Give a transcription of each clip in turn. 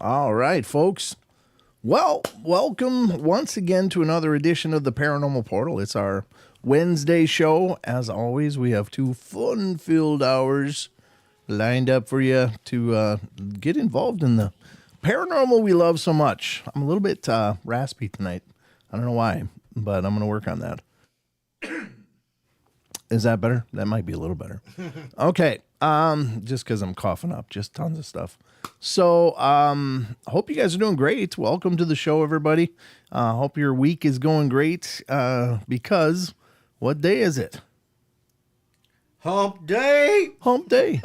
All right, folks. Well, welcome once again to another edition of the Paranormal Portal. It's our Wednesday show. As always, we have 2 fun-filled hours lined up for you to get involved in the paranormal we love so much. I'm a little bit raspy tonight. I don't know why, but I'm going to work on that. Is that better? That might be a little better. Okay. Just because I'm coughing up, just tons of stuff. So, hope you guys are doing great. Welcome to the show, everybody. Hope your week is going great, because what day is it? Hump day. Hump day.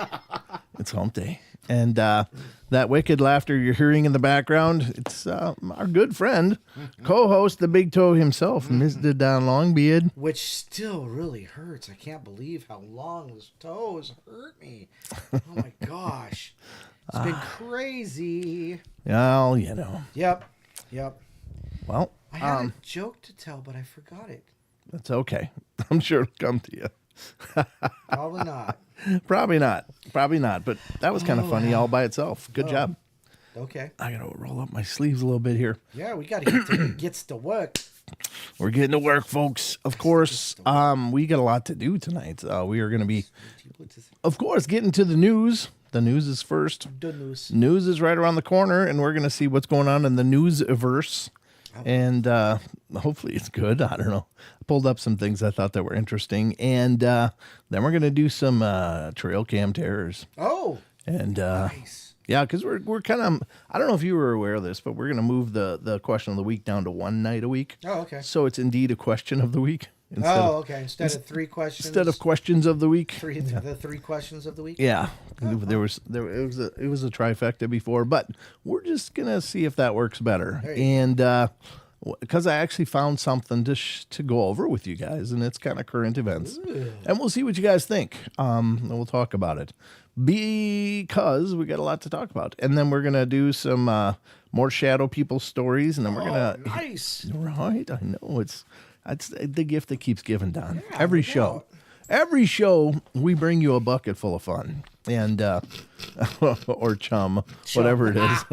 It's hump day. And that wicked laughter you're hearing in the background, it's our good friend, co-host, the Big Toe himself, Mr. Don Longbeard. Which still really hurts. I can't believe how long this toe has hurt me. Oh my gosh. It's been crazy. Well, you know. Yep. Well, I had a joke to tell, but I forgot it. That's okay. I'm sure it'll come to you. Probably not. Probably not. But that was kind of funny all by itself. Good job. Okay. I got to roll up my sleeves a little bit here. Yeah, we got to get to work. We're getting to work, folks. Of course, we got a lot to do tonight. We are going to be, of course, getting to the news. The news is first. The news. News is right around the corner, and we're going to see what's going on in the news-verse. And hopefully it's good. I don't know. I pulled up some things I thought that were interesting. And then we're going to do some trail cam terrors. Oh, and nice. Yeah, because we're kind of, I don't know if you were aware of this, but we're going to move the question of the week down to one night a week. Oh, okay. So it's indeed a question of the week. Okay. Instead of 3 questions. Instead of questions of the week. The 3 questions of the week. Yeah, it was a trifecta before, but we're just gonna see if that works better. And because I actually found something to go over with you guys, and it's kind of current events, and we'll see what you guys think. And we'll talk about it because we got a lot to talk about, and then we're gonna do some more shadow people stories, and then we're gonna nice. Right, I know it's the gift that keeps giving, Don. Yeah, every show, we bring you a bucket full of fun. and or chum, whatever it is.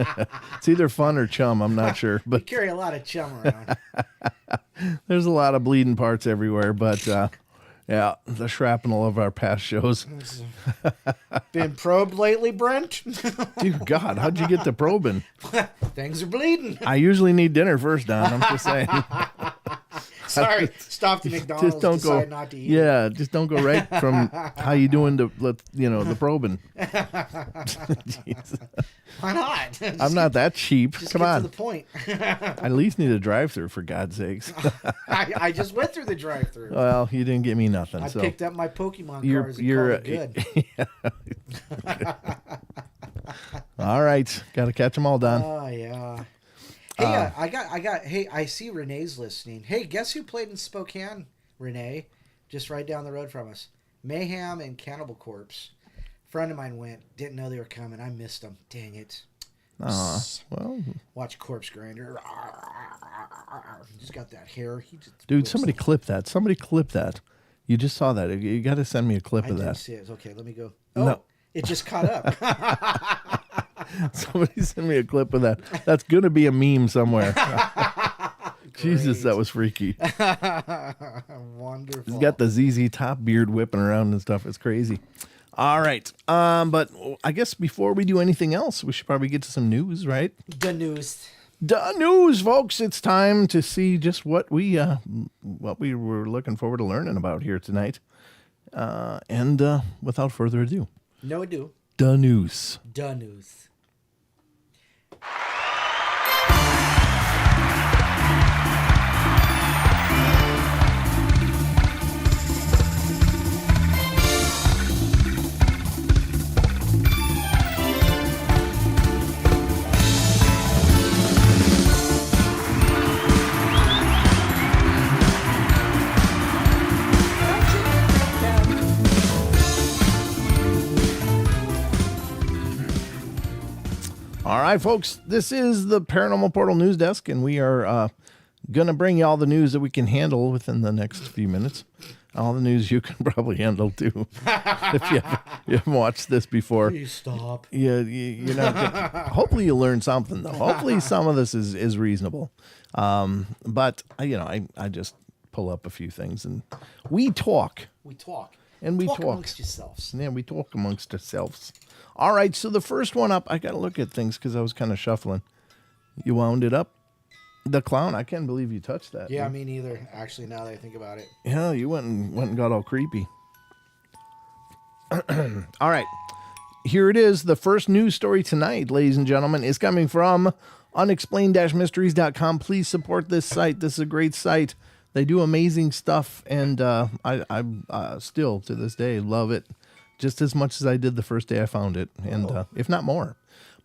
It's either fun or chum. I'm not sure, We but carry a lot of chum around. there's a lot of bleeding parts everywhere. But yeah, the shrapnel of our past shows. Been probed lately, Brent? Dude, God, how'd you get to probing? Things are bleeding. I usually need dinner first, Don. I'm just saying. Sorry, stop the McDonald's. Just don't go. Decide not to eat. Yeah, just don't go right from how you doing to the probing. Jeez. Why not? I'm not that cheap. Just Come get on. to the point. I at least need a drive-through for God's sakes. I just went through the drive-through. Well, you didn't get me nothing. I So picked up my Pokemon you're cards and called it good. all right. Got to catch them all, Don. Oh yeah. Hey, Hey, I see Renee's listening. Hey, guess who played in Spokane? Renee, just right down the road from us. Mayhem and Cannibal Corpse. Friend of mine went. Didn't know they were coming. I missed them. Dang it. Well, Watch Corpse Grinder. He's got that hair. He just dude, whips somebody them. clip that. Somebody clip that. You just saw that. You got to send me a clip I of didn't that. see it. Okay, let me go. No. Oh, it just caught up. Somebody send me a clip of that. That's going to be a meme somewhere. Jesus, that was freaky. Wonderful. He's got the ZZ Top beard whipping around and stuff. It's crazy. All right. But I guess before we do anything else, we should probably get to some news, right? The news. The news, folks. It's time to see just what we were looking forward to learning about here tonight. And without further ado, No ado. the news. The news. All right, folks, this is the Paranormal Portal News Desk, and we are going to bring you all the news that we can handle within the next few minutes. All the news you can probably handle, too, if you haven't watched this before. Please stop. Yeah, you're not gonna, hopefully you learn something, though. Hopefully some of this is reasonable. But, I just pull up a few things, and we talk. We talk. And we talk talk. amongst yourselves. Yeah, we talk amongst ourselves. All right, so the first one up, I got to look at things because I was kind of shuffling. You wound it up. The clown, I can't believe you touched that. Yeah, me neither. Actually, now that I think about it. Yeah, you went and got all creepy. All right, here it is. The first news story tonight, ladies and gentlemen, is coming from unexplained-mysteries.com. Please support this site. This is a great site. They do amazing stuff, and I still, to this day, love it just as much as I did the first day I found it, and if not more.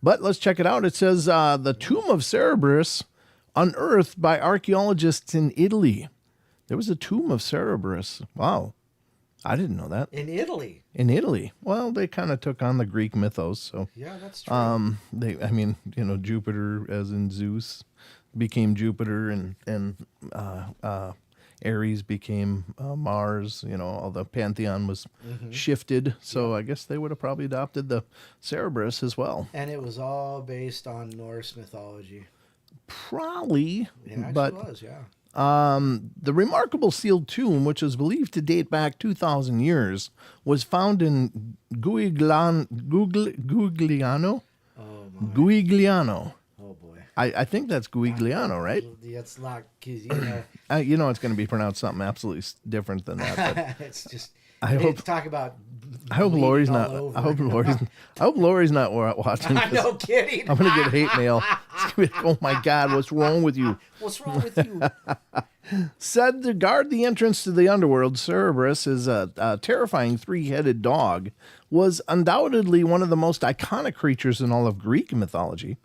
But let's check it out. It says, the tomb of Cerberus unearthed by archaeologists in Italy. There was a tomb of Cerberus. Wow. I didn't know that. In Italy. In Italy. Well, they kind of took on the Greek mythos, so. Yeah, that's true. Jupiter, as in Zeus, became Jupiter, and Ares became Mars. All the pantheon was shifted. So I guess they would have probably adopted the Cerberus as well. And it was all based on Norse mythology. Probably. It actually but was, yeah. the remarkable sealed tomb, which is believed to date back 2,000 years, was found in Guigliano. Oh, my. Guigliano. Oh, boy. I think that's Guigliano, right? It's not, because, It's going to be pronounced something absolutely different than that. But it's just, I hope. talk about I hope Lori's bleeding not. all over. I hope Lori's not watching. I'm no kidding. I'm gonna get hate mail. It's gonna be like, oh my God, what's wrong with you? What's wrong with you? Said to guard the entrance to the underworld, Cerberus is a terrifying three-headed dog. Was undoubtedly one of the most iconic creatures in all of Greek mythology.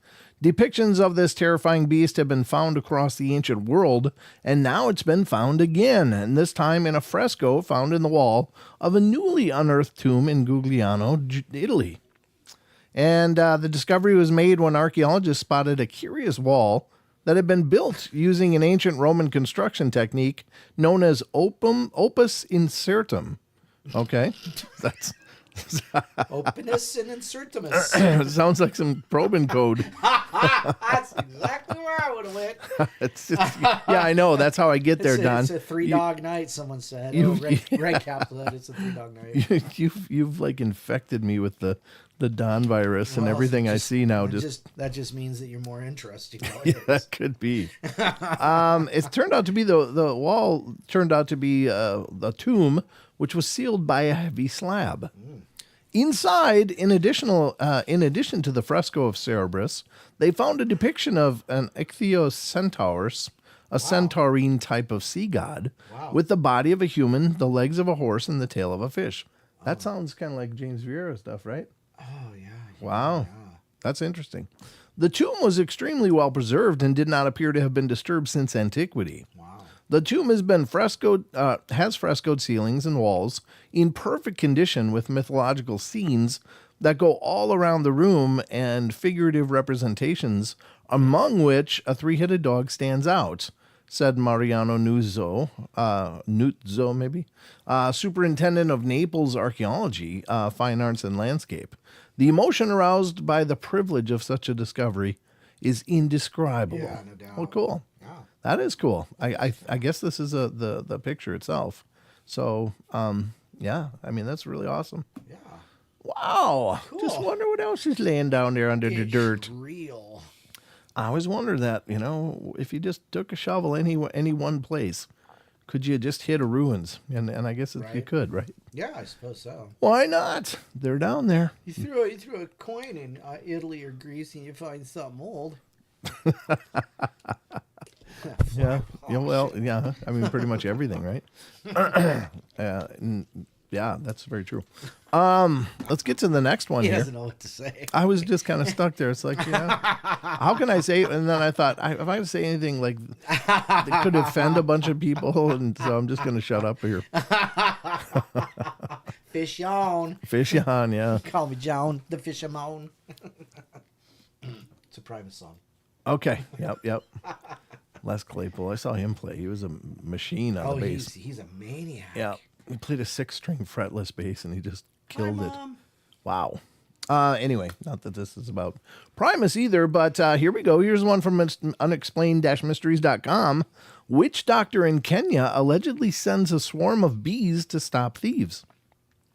Depictions of this terrifying beast have been found across the ancient world, and now it's been found again, and this time in a fresco found in the wall of a newly unearthed tomb in Gugliano, Italy. And the discovery was made when archaeologists spotted a curious wall that had been built using an ancient Roman construction technique known as opus incertum. Okay, Openness and insertimus. Sounds like some probing code. That's exactly where I would have went. Yeah, I know. That's how I get there, Don. It's a 3-dog night, someone said. Ray Caplet, it's a 3-dog night. You've like infected me with the Don virus, and everything I see now that just means that you're more interesting. Yeah, that could be. It turned out to be the wall turned out to be the tomb, which was sealed by a heavy slab. Inside, in addition to the fresco of Cerberus, they found a depiction of an ichthyocentaurus, a centaurine type of sea god, with the body of a human, the legs of a horse, and the tail of a fish. That sounds kind of like James Vieira stuff, right? Oh, yeah. Wow. Yeah. That's interesting. The tomb was extremely well preserved and did not appear to have been disturbed since antiquity. Wow. The tomb has been has frescoed ceilings and walls in perfect condition with mythological scenes that go all around the room and figurative representations, among which a 3-headed dog stands out, said Mariano Nuzzo, superintendent of Naples Archaeology, Fine Arts and Landscape. The emotion aroused by the privilege of such a discovery is indescribable. Yeah, no doubt. Oh, cool. Yeah. That is cool. I guess this is the picture itself. So, yeah, I mean, that's really awesome. Yeah. Wow. Cool. Just wonder what else is laying down there under the dirt. Real. I always wondered that, if you just took a shovel any one place, could you just hit a ruins? And I guess you could, right? Yeah, I suppose so. Why not? They're down there. You threw a coin in Italy or Greece and you find something old. Yeah. Well, yeah. I mean, pretty much everything, right? Yeah, that's very true. Let's get to the next one here. He doesn't know what to say. I was just kind of stuck there. It's like, how can I say? And then I thought, if I say anything like that could offend a bunch of people, and so I'm just going to shut up here. Fish on. Fish on, yeah. Call me John, the fisherman. It's a private song. Okay. Yep. Les Claypool. I saw him play. He was a machine on the bass. He's a maniac. Yeah. He played a 6-string fretless bass, and he just killed it. Wow. Anyway, not that this is about Primus either, but here we go. Here's one from unexplained-mysteries.com. Witch doctor in Kenya allegedly sends a swarm of bees to stop thieves.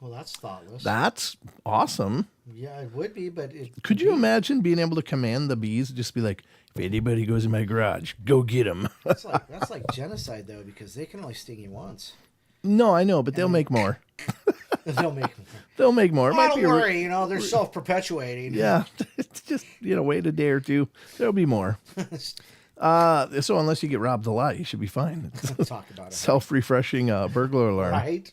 Well, that's thoughtless. That's awesome. Yeah, it would be, but could you imagine being able to command the bees, just be like, if anybody goes in my garage, go get them? That's like genocide, though, because they can only sting you once. No, I know, but they'll make more. They'll make more. They'll make more. Well, don't worry, they're self-perpetuating. Yeah, it's just, wait a day or two. There'll be more. So unless you get robbed a lot, you should be fine. Talk about it. Self-refreshing burglar alarm. Right.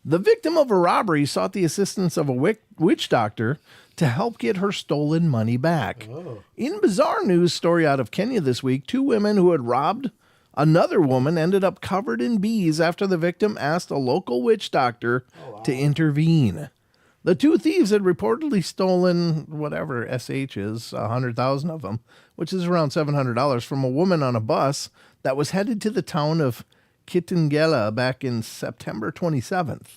The victim of a robbery sought the assistance of a witch doctor to help get her stolen money back. Oh. In bizarre news story out of Kenya this week, 2 women who had robbed another woman ended up covered in bees after the victim asked a local witch doctor to intervene. The 2 thieves had reportedly stolen whatever SH is, 100,000 of them, which is around $700, from a woman on a bus that was headed to the town of Kitengela back in September 27th.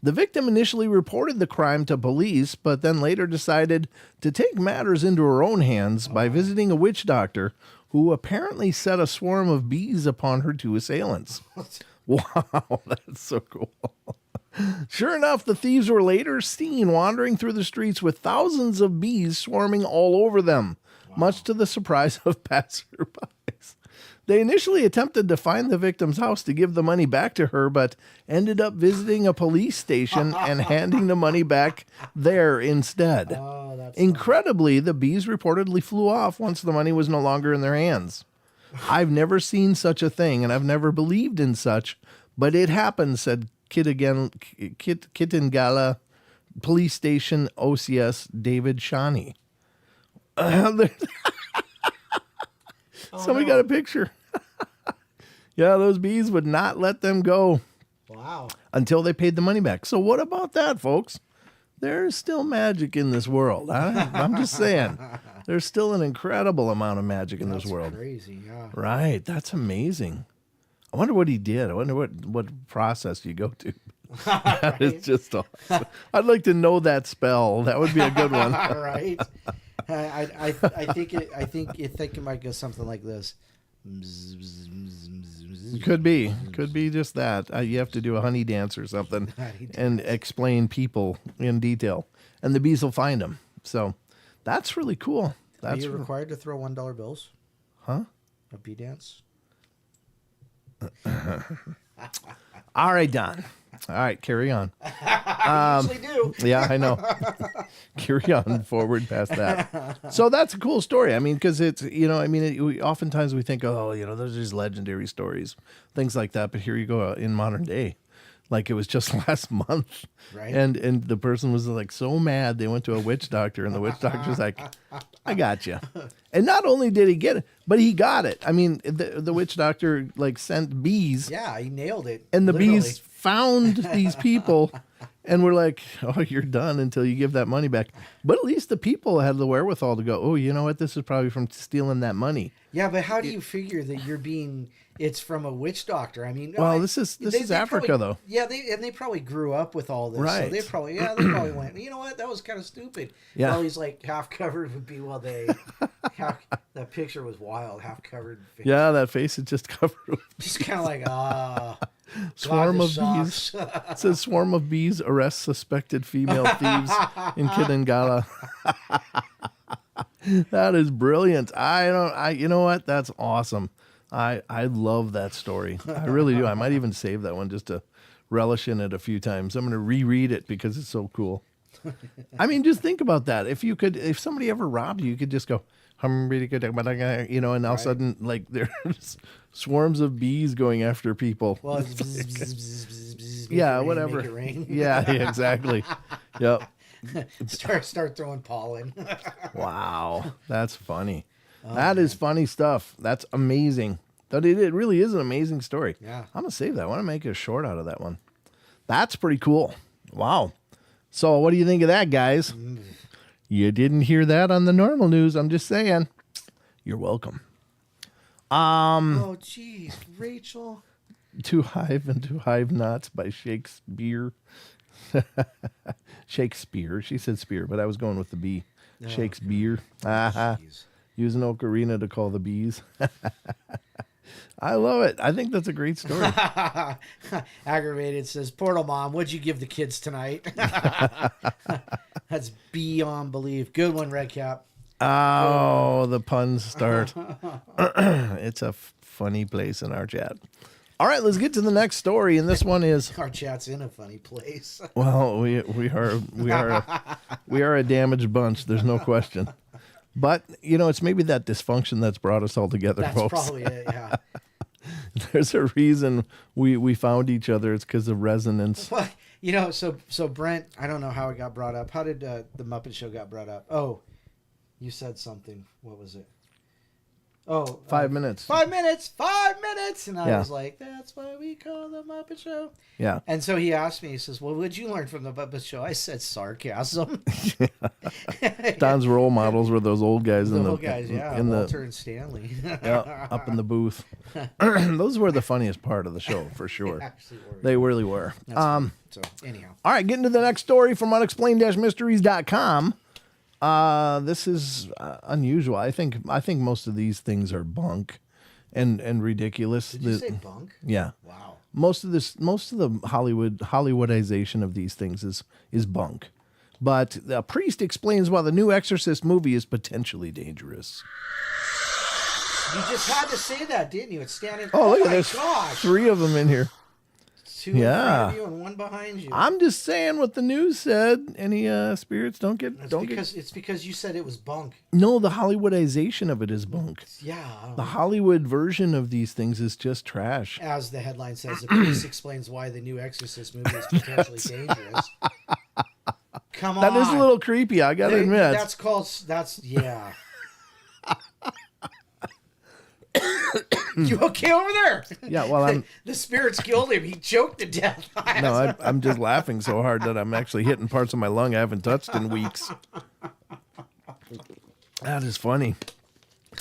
The victim initially reported the crime to police, but then later decided to take matters into her own hands by visiting a witch doctor who apparently set a swarm of bees upon her 2 assailants. Wow, that's so cool. Sure enough, the thieves were later seen wandering through the streets with thousands of bees swarming all over them, much to the surprise of passerbys. They initially attempted to find the victim's house to give the money back to her, but ended up visiting a police station and handing the money back there instead. Incredibly, the bees reportedly flew off once the money was no longer in their hands. I've never seen such a thing, and I've never believed in such, but it happened, said Kitengela Police Station OCS David Shani. Somebody got a picture. Yeah, those bees would not let them go. Wow. Until they paid the money back. So what about that, folks? There's still magic in this world. I'm just saying. There's still an incredible amount of magic in this world. That's crazy, yeah. Right. That's amazing. I wonder what he did. I wonder what process you go to. That is just awesome. I'd like to know that spell. That would be a good one. Right. I think it might go something like this. Could be just that. You have to do a honey dance or something and explain people in detail, and the bees will find them. So that's really cool. Are you required to throw $1 bills? Huh? A bee dance? All right, Don. All right, carry on. I usually do. Yeah, I know. Carry on forward past that. So that's a cool story. I mean, because it's, oftentimes we think, oh, those are just legendary stories, things like that. But here you go in modern day. Like it was just last month. Right. And the person was like so mad they went to a witch doctor, and the witch doctor's like, I got you. And not only did he get it, but he got it. I mean, the witch doctor like sent bees. Yeah, he nailed it. And the literally. bees found these people and were like, oh, you're done until you give that money back. But at least the people had the wherewithal to go, oh, you know what? This is probably from stealing that money. Yeah, but how do you figure that it's from a witch doctor? I mean, well, this is Africa, probably, though. Yeah, they probably grew up with all this. Right. So they probably went, you know what? That was kind of stupid. Yeah. Well, he's like half covered would be, that picture was wild, half covered. Face. Yeah, that face is just covered with Just kind of like, swarm of bees. It says swarm of bees arrest suspected female thieves in Kitengala. That is brilliant. You know what? That's awesome. I love that story. I really do. I might even save that one just to relish in it a few times. I'm going to reread it because it's so cool. I mean, just think about that. If somebody ever robbed you, you could just go, and all of a sudden, like, there's swarms of bees going after people. Well, it's yeah, whatever. Make it rain. Yeah, exactly. Yep. Start throwing pollen. Wow, that's funny. That is funny stuff. That's amazing. It really is an amazing story. Yeah. I'm going to save that. I want to make a short out of that one. That's pretty cool. Wow. So what do you think of that, guys? You didn't hear that on the normal news. I'm just saying. You're welcome. Oh, geez. Rachel. To Hive and to Hive Knots by Shakespeare. Shakespeare. She said spear, but I was going with the B. Oh, Shakespeare. Okay. Use an ocarina to call the bees. I love it. I think that's a great story. Aggravated says, Portal Mom, what'd you give the kids tonight? That's beyond belief. Good one, Redcap. Oh, the puns start. It's a funny place in our chat. All right, let's get to the next story, and this one is our chat's in a funny place. Well, we are a damaged bunch. There's no question. But it's maybe that dysfunction that's brought us all together, that's folks. That's probably it. Yeah. There's a reason we found each other. It's because of resonance. Well, so Brent, I don't know how it got brought up. How did the Muppet Show got brought up? Oh, you said something. What was it? Oh, 5 minutes. 5 minutes. 5 minutes. And I was like, that's why we call the Muppet Show. Yeah. And so he asked me, he says, well, what'd you learn from the Muppet Show? I said sarcasm. Don's role models were those old guys in the old guys, yeah. in Walter and Stanley. Yeah, up in the booth. Those were the funniest part of the show, for sure. They really were. So anyhow. All right, getting to the next story from unexplained-mysteries.com. This is unusual. I think most of these things are bunk and ridiculous. Did you say bunk? Yeah. Wow. Most of the Hollywoodization of these things is bunk. But the priest explains why the new Exorcist movie is potentially dangerous. You just had to say that, didn't you? It's standing. Oh, look at this. Gosh. 3 of them in here. 2 in front of you and 1 behind you. I'm just saying what the news said. Any spirits It's because you said it was bunk. No, the Hollywoodization of it is bunk. Yeah. The Hollywood version of these things is just trash. As the headline says, the priest explains why the new Exorcist movie is potentially dangerous. Come on. That is a little creepy, I gotta admit. Yeah. You okay over there? Yeah, well, the spirits killed him. He choked to death. No, I'm just laughing so hard that I'm actually hitting parts of my lung I haven't touched in weeks. That is funny.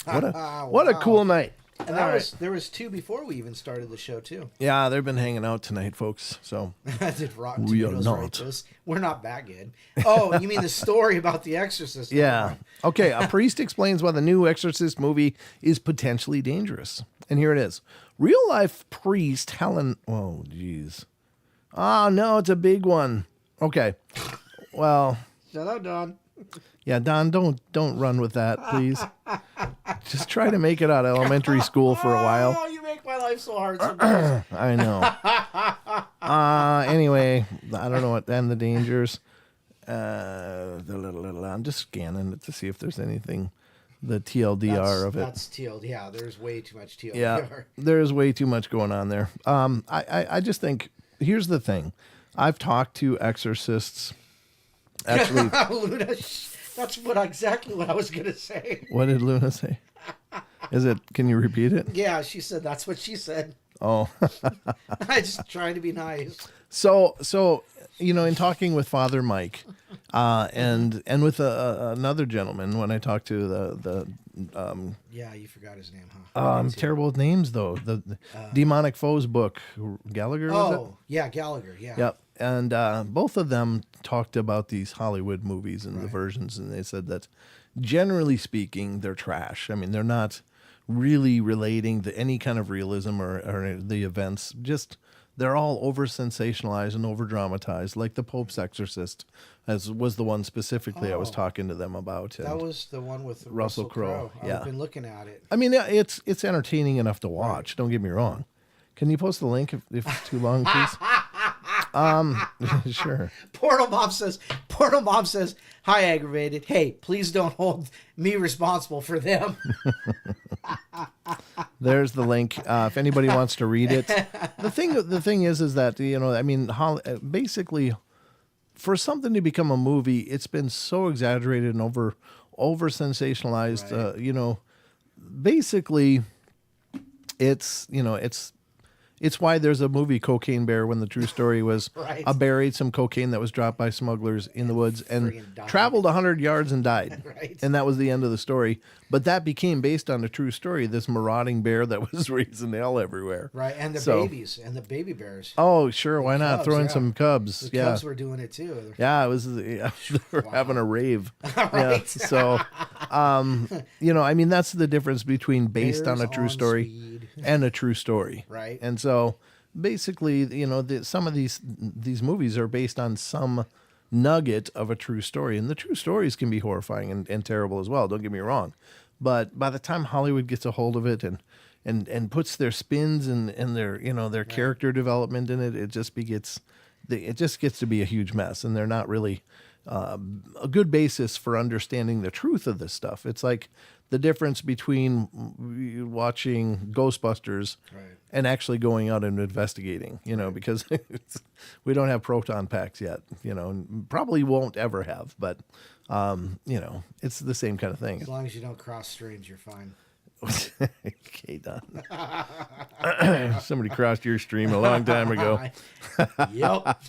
What a cool night. And there was 2 before we even started the show too. Yeah, they've been hanging out tonight, folks. So Did Rotten we are Tomatoes not. rate this? We're not that good. Oh, you mean the story about the Exorcist? Yeah. Okay, a priest explains why the new Exorcist movie is potentially dangerous. And here it is. Real-life priest Helen... Oh, jeez. Oh, no, it's a big one. Okay. Well... Shut up, Don. Yeah, Don, don't run with that, please. Just try to make it out of elementary school for a while. Oh, you make my life so hard sometimes. I know. Anyway, I don't know what... And the dangers. I'm just scanning it to see if there's anything... The TLDR of it. That's TLDR. Yeah, there's way too much TLDR. Yeah, there's way too much going on there. I just think, here's the thing. I've talked to exorcists. Actually, Luna, that's exactly what I was going to say. What did Luna say? Can you repeat it? Yeah, she said that's what she said. Oh. I just trying to be nice. So in talking with Father Mike, and with another gentleman when I talked to the yeah, you forgot his name, huh? I'm terrible with names though. The Demonic Foes book, Gallagher. Was it? Yeah, Gallagher. Yeah. Yep. And both of them talked about these Hollywood movies and the versions, and they said that generally speaking, they're trash. I mean, they're not really relating to any kind of realism or the events. Just they're all over sensationalized and over dramatized, like the Pope's Exorcist, as was the one specifically I was talking to them about. That was the one with Russell Crowe. Yeah, I've been looking at it. I mean, it's entertaining enough to watch. Don't get me wrong. Can you post the link if it's too long, please? Sure. Portal Mom says, hi, aggravated. Hey, please don't hold me responsible for them. There's the link. If anybody wants to read it. The thing is that, I mean, basically for something to become a movie, it's been so exaggerated and over sensationalized, basically it's why there's a movie, Cocaine Bear, when the true story was buried some cocaine that was dropped by smugglers in the woods and traveled 100 yards and died. And that was the end of the story. But that became based on a true story, this marauding bear that was raising hell everywhere. Right, and the babies, and the baby bears. Oh, sure, why not? Throw in some cubs. The cubs were doing it too. Yeah, they were having a rave. Yeah, so, I mean, that's the difference between based on a true story and a true story. Right. And so basically, some of these movies are based on some nugget of a true story. And the true stories can be horrifying and terrible as well. Don't get me wrong. But by the time Hollywood gets a hold of it and puts their spins and their character development in it, it just gets to be a huge mess. And they're not really a good basis for understanding the truth of this stuff. It's like the difference between watching Ghostbusters and actually going out and investigating, because we don't have proton packs yet, and probably won't ever have, but, it's the same kind of thing. As long as you don't cross streams, you're fine. Okay, Don. Somebody crossed your stream a long time ago. Yep.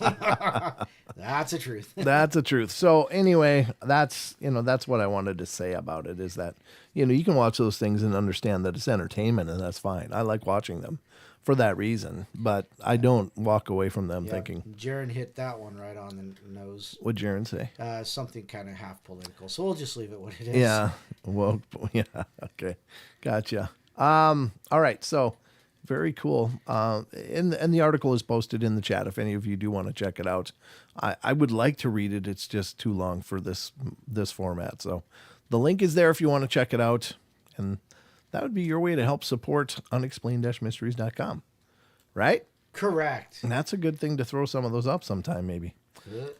That's the truth. That's the truth. So anyway, that's what I wanted to say about it is that, you can watch those things and understand that it's entertainment, and that's fine. I like watching them for that reason, but I don't walk away from them thinking. Jaron hit that one right on the nose. What'd Jaron say? Something kind of half political. So we'll just leave it what it is. Yeah. Well, yeah. Okay. Gotcha. All right. So very cool. And the article is posted in the chat if any of you do want to check it out. I would like to read it. It's just too long for this format. So the link is there if you want to check it out. And that would be your way to help support unexplained-mysteries.com. Right? Correct. And that's a good thing to throw some of those up sometime, maybe.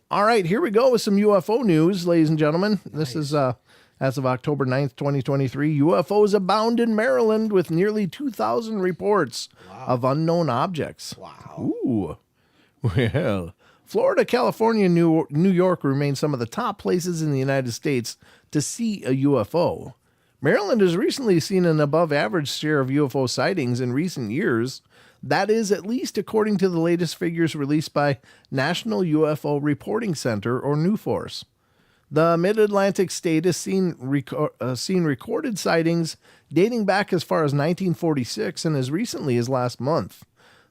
All right, here we go with some UFO news, ladies and gentlemen. This is, as of October 9th, 2023, UFOs abound in Maryland with nearly 2,000 reports of unknown objects. Wow. Ooh. Well, Florida, California, and New York remain some of the top places in the United States to see a UFO. Maryland has recently seen an above-average share of UFO sightings in recent years. That is at least according to the latest figures released by National UFO Reporting Center, or NUFORCE. The Mid-Atlantic state has seen recorded sightings dating back as far as 1946 and as recently as last month,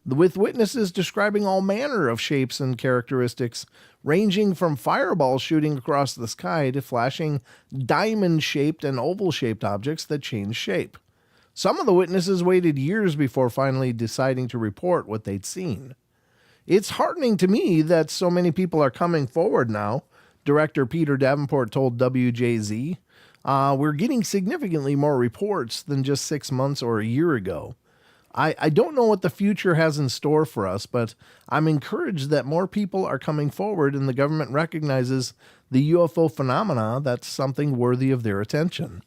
with witnesses describing all manner of shapes and characteristics, ranging from fireballs shooting across the sky to flashing diamond-shaped and oval-shaped objects that change shape. Some of the witnesses waited years before finally deciding to report what they'd seen. It's heartening to me that so many people are coming forward now, Director Peter Davenport told WJZ. We're getting significantly more reports than just 6 months or a year ago. I don't know what the future has in store for us, but I'm encouraged that more people are coming forward and the government recognizes the UFO phenomena. That's something worthy of their attention.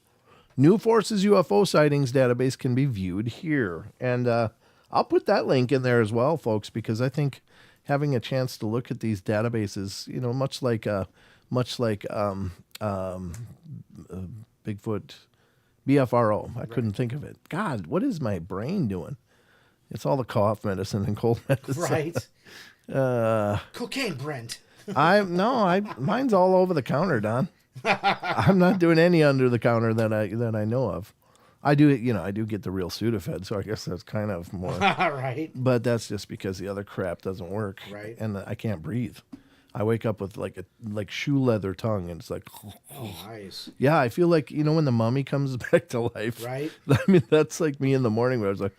New Force's UFO sightings database can be viewed here. And I'll put that link in there as well, folks, because I think having a chance to look at these databases, you know, much like Bigfoot, BFRO. I couldn't think of it. God, what is my brain doing? It's all the cough medicine and cold medicine. Right. Cocaine, Brent. Mine's all over the counter, Don. I'm not doing any under the counter that I know of. I do get the real Sudafed, so I guess that's kind of more. Right. But that's just because the other crap doesn't work. Right. And I can't breathe. I wake up with like shoe leather tongue, and it's like. Oh, nice. Yeah, I feel like, you know, when the mummy comes back to life. Right. I mean, that's like me in the morning where I was like,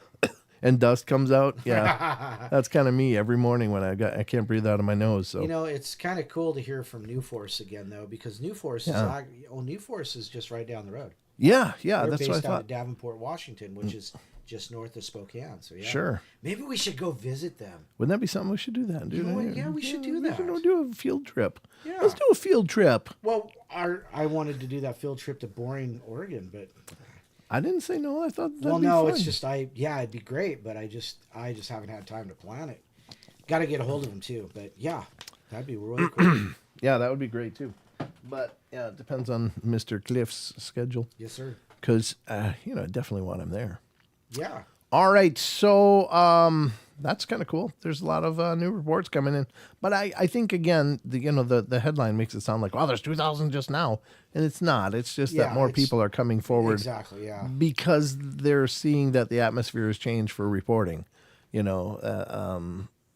and dust comes out. Yeah, that's kind of me every morning when I can't breathe out of my nose. So, you know, it's kind of cool to hear from New Force again, though, because New Force New Force is just right down the road. Yeah, They're that's what I based out thought. of Davenport, Washington, which is just north of Spokane. So yeah, Sure. Maybe we should go visit them. Wouldn't that be something we should do that? You know what? Yeah, we should do that. We should do a field trip. Yeah. Let's do a field trip. Well, I wanted to do that field trip to Boring, Oregon, but I didn't say no. I thought that'd well, be no, fun. it's just it'd be great, but I just haven't had time to plan it. Got to get a hold of them too, but yeah, that'd be really cool. Yeah, that would be great too. But yeah, it depends on Mr. Cliff's schedule. Yes, sir. Because I definitely want him there. Yeah. All right, so that's kind of cool. There's a lot of new reports coming in, but I think again, the headline makes it sound like, wow, there's 2,000 just now, and it's not. It's just that more people are coming forward. Exactly, yeah. Because they're seeing that the atmosphere has changed for reporting.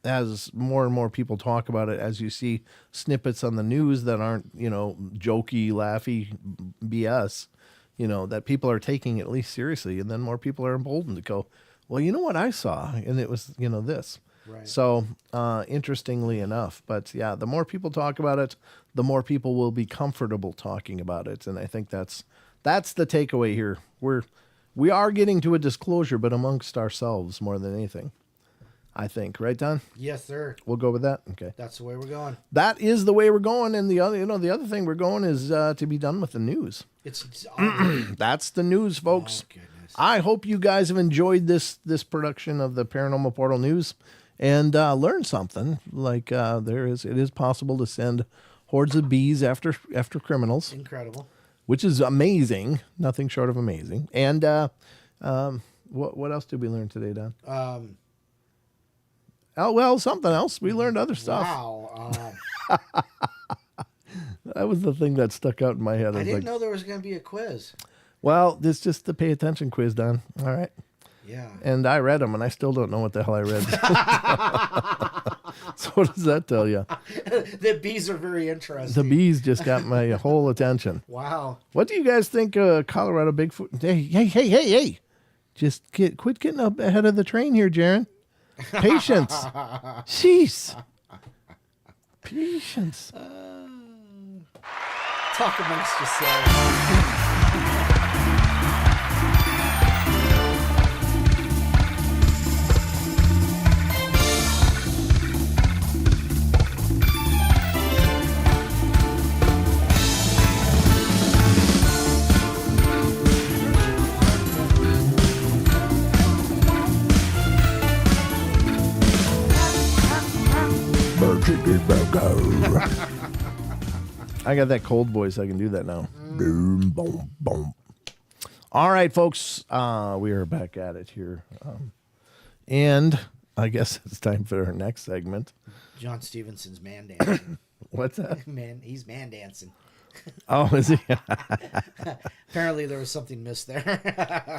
As more and more people talk about it, as you see snippets on the news that aren't jokey, laughy BS. That people are taking it at least seriously, and then more people are emboldened to go, well, you know what I saw, and it was, this. Right. So, interestingly enough, but yeah, the more people talk about it, the more people will be comfortable talking about it, and I think that's the takeaway here. We are getting to a disclosure, but amongst ourselves more than anything. I think, right, Don? Yes, sir. We'll go with that. Okay. That's the way we're going. That is the way we're going, and the other thing we're going is to be done with the news. That's the news, folks. Oh, goodness. I hope you guys have enjoyed this production of the Paranormal Portal News and learned something. Like it is possible to send hordes of bees after criminals. Incredible. Which is amazing. Nothing short of amazing. And what else did we learn today, Don? Oh, well, something else. We learned other stuff. Wow. That was the thing that stuck out in my head. I didn't know there was going to be a quiz. Well, it's just the pay attention quiz, Don. All right. Yeah. And I read them, and I still don't know what the hell I read. So what does that tell you? The bees are very interesting. The bees just got my whole attention. Wow. What do you guys think Colorado Bigfoot... Hey. Just quit getting up ahead of the train here, Jaron. Patience. Jeez. Patience. Talk amongst yourselves. I got that cold voice. I can do that now. Boom, boom, boom. All right, folks. We are back at it here. And I guess it's time for our next segment. John Stevenson's man dancing. What's that? He's man dancing. Oh, is he? Apparently, there was something missed there.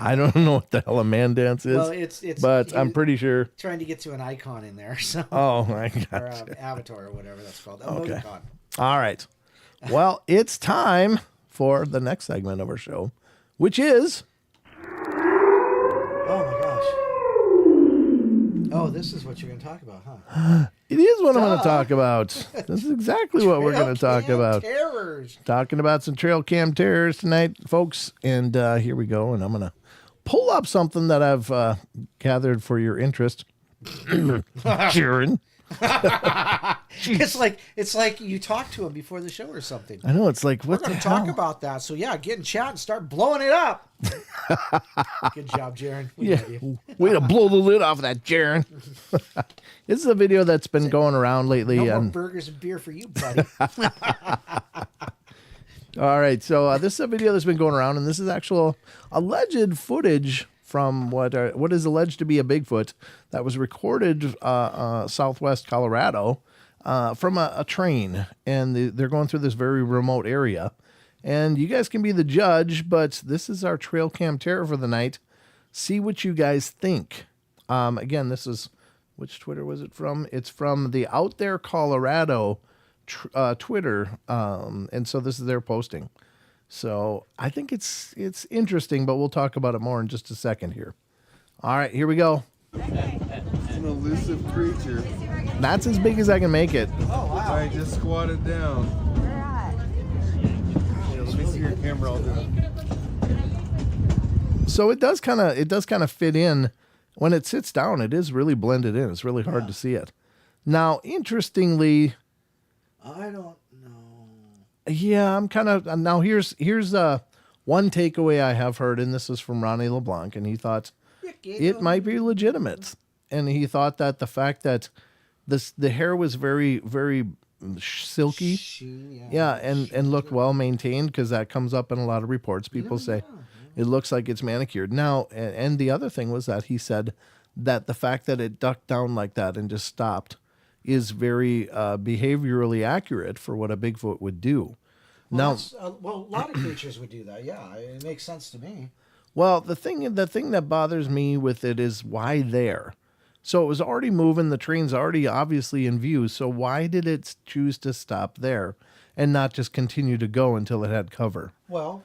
I don't know what the hell a man dance is. Well, it's but I'm pretty sure. Trying to get to an icon in there. So. Oh, my Or God. avatar or whatever that's called. Okay. Emoticon. All right. Well, it's time for the next segment of our show, which is. Oh my gosh. Oh, this is what you're going to talk about, huh? It is what I'm going to talk about. This is exactly what we're going to talk about. Terrors. Talking about some trail cam terrors tonight, folks. And here we go. And I'm going to pull up something that I've gathered for your interest. Sharon. It's like you talk to him before the show or something. I know. It's like, what We're going the to hell? talk about that. So, yeah, get in chat and start blowing it up. Good job, Jaron. We love you. Way to blow the lid off of that, Jaron. This is a video that's been going around lately. No more burgers and beer for you, buddy. All right. So this is a video that's been going around, and this is actual alleged footage from what is alleged to be a Bigfoot that was recorded southwest Colorado from a train. And they're going through this very remote area. And you guys can be the judge, but this is our trail cam terror for the night. See what you guys think. Again, this is, which Twitter was it from? It's from the Out There Colorado Twitter. And so this is their posting. So I think it's interesting, but we'll talk about it more in just a second here. All right, here we go. It's an elusive creature. That's as big as I can make it. Oh, wow. All right, just squat it down. Yeah, let me see your camera all day. So it does kind of fit in. When it sits down, it is really blended in. It's really hard to see it. Now, interestingly, I don't know. yeah, I'm kind of now. Here's one takeaway I have heard, and this is from Ronnie LeBlanc, and he thought it might be legitimate, and he thought that the fact that the hair was very, very silky, and looked well maintained, because that comes up in a lot of reports. People say it looks like it's manicured. Now, and the other thing was that he said that the fact that it ducked down like that and just stopped is very behaviorally accurate for what a Bigfoot would do. Well, a lot of creatures would do that. Yeah, it makes sense to me. Well, the thing that bothers me with it is why there. So it was already moving. The train's already obviously in view. So why did it choose to stop there and not just continue to go until it had cover? Well,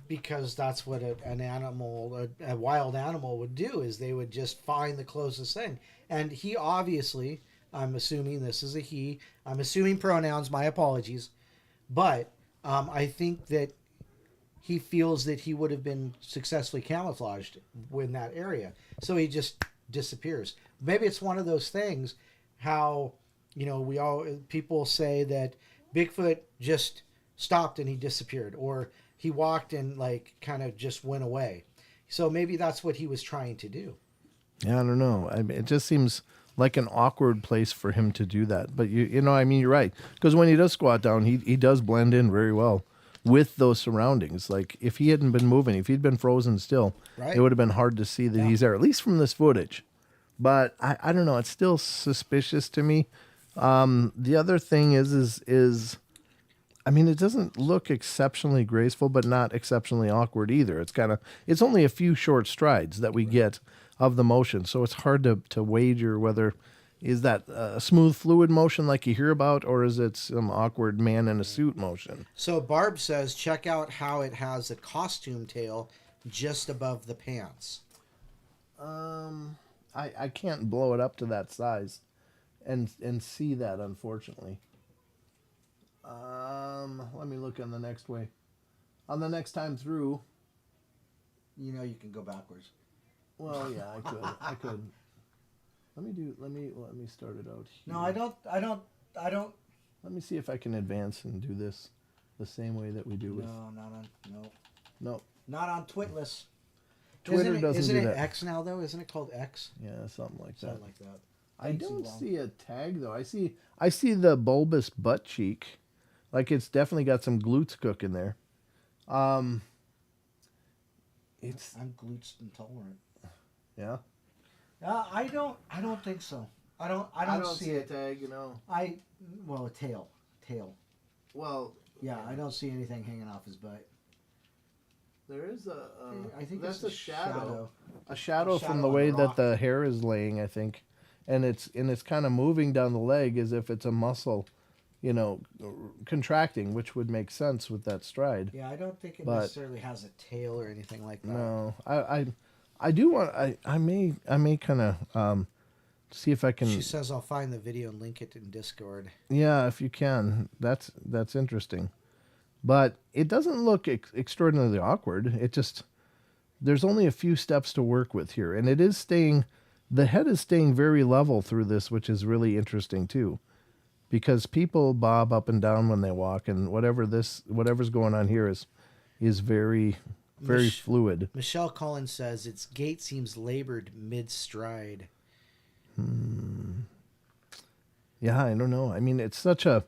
because that's what an animal, a wild animal would do, is they would just find the closest thing. And he obviously, I'm assuming this is a he, I'm assuming pronouns, my apologies, but I think that he feels that he would have been successfully camouflaged in that area. So he just disappears. Maybe it's one of those things how, people say that Bigfoot just stopped and he disappeared, or he walked and kind of just went away. So maybe that's what he was trying to do. Yeah, I don't know. I mean, it just seems like an awkward place for him to do that. But you're right, because when he does squat down, he does blend in very well with those surroundings. Like if he hadn't been moving, if he'd been frozen still, It would have been hard to see that he's there, at least from this footage. But I don't know. It's still suspicious to me. The other thing is. I mean, it doesn't look exceptionally graceful, but not exceptionally awkward either. It's only a few short strides that we get of the motion. So it's hard to wager whether is that a smooth fluid motion like you hear about, or is it some awkward man in a suit motion? So Barb says, check out how it has a costume tail just above the pants. I can't blow it up to that size and see that, unfortunately. Let me look on the next way. On the next time through. You can go backwards. Well, yeah, I could. Let me start it out here. No, I don't. Let me see if I can advance and do this the same way that we do with. No. Not on Twitless. Twitter doesn't do that. Isn't it X now though? Isn't it called X? Yeah, something like that. Something like that. I don't see a tag though. I see the bulbous butt cheek. Like it's definitely got some glutes cooking there. I'm glutes intolerant. Yeah. I don't think so. I don't see a tag. a tail. Well, Yeah, I don't see anything hanging off his butt. there is I think that's it's a shadow. A A shadow shadow from the on way the that rock. the hair is laying, I think, and it's kind of moving down the leg as if it's a muscle, contracting, which would make sense with that stride. Yeah, I don't think it But- necessarily has a tail or anything like that. No, I do want I may kind of see if I can. She says I'll find the video and link it in Discord. Yeah, if you can, that's interesting. But it doesn't look extraordinarily awkward. It just there's only a few steps to work with here, and it is staying. The head is staying very level through this, which is really interesting too, because people bob up and down when they walk, and whatever's going on here is very fluid. Michelle Collins says its gait seems labored mid-stride. Yeah, I don't know. I mean, it's such a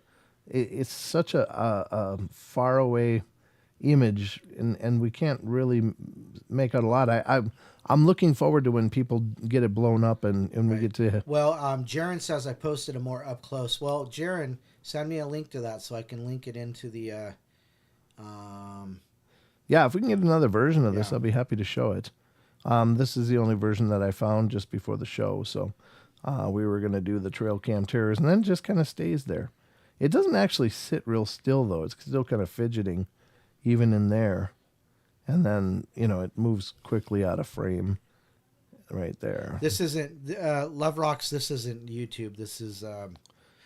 far away image, and we can't really make out a lot. I'm looking forward to when people get it blown up and we Right. get to. Well, Jaron says I posted a more up close. Well, Jaron, send me a link to that so I can link it into the. Yeah, if we can get another version of this, Yeah. I'll be happy to show it. This is the only version that I found just before the show, so we were going to do the trail cam terrors, and then it just kind of stays there. It doesn't actually sit real still, though. It's still kind of fidgeting, even in there. And then, it moves quickly out of frame right there. This isn't Love Rocks. This isn't YouTube. This is. This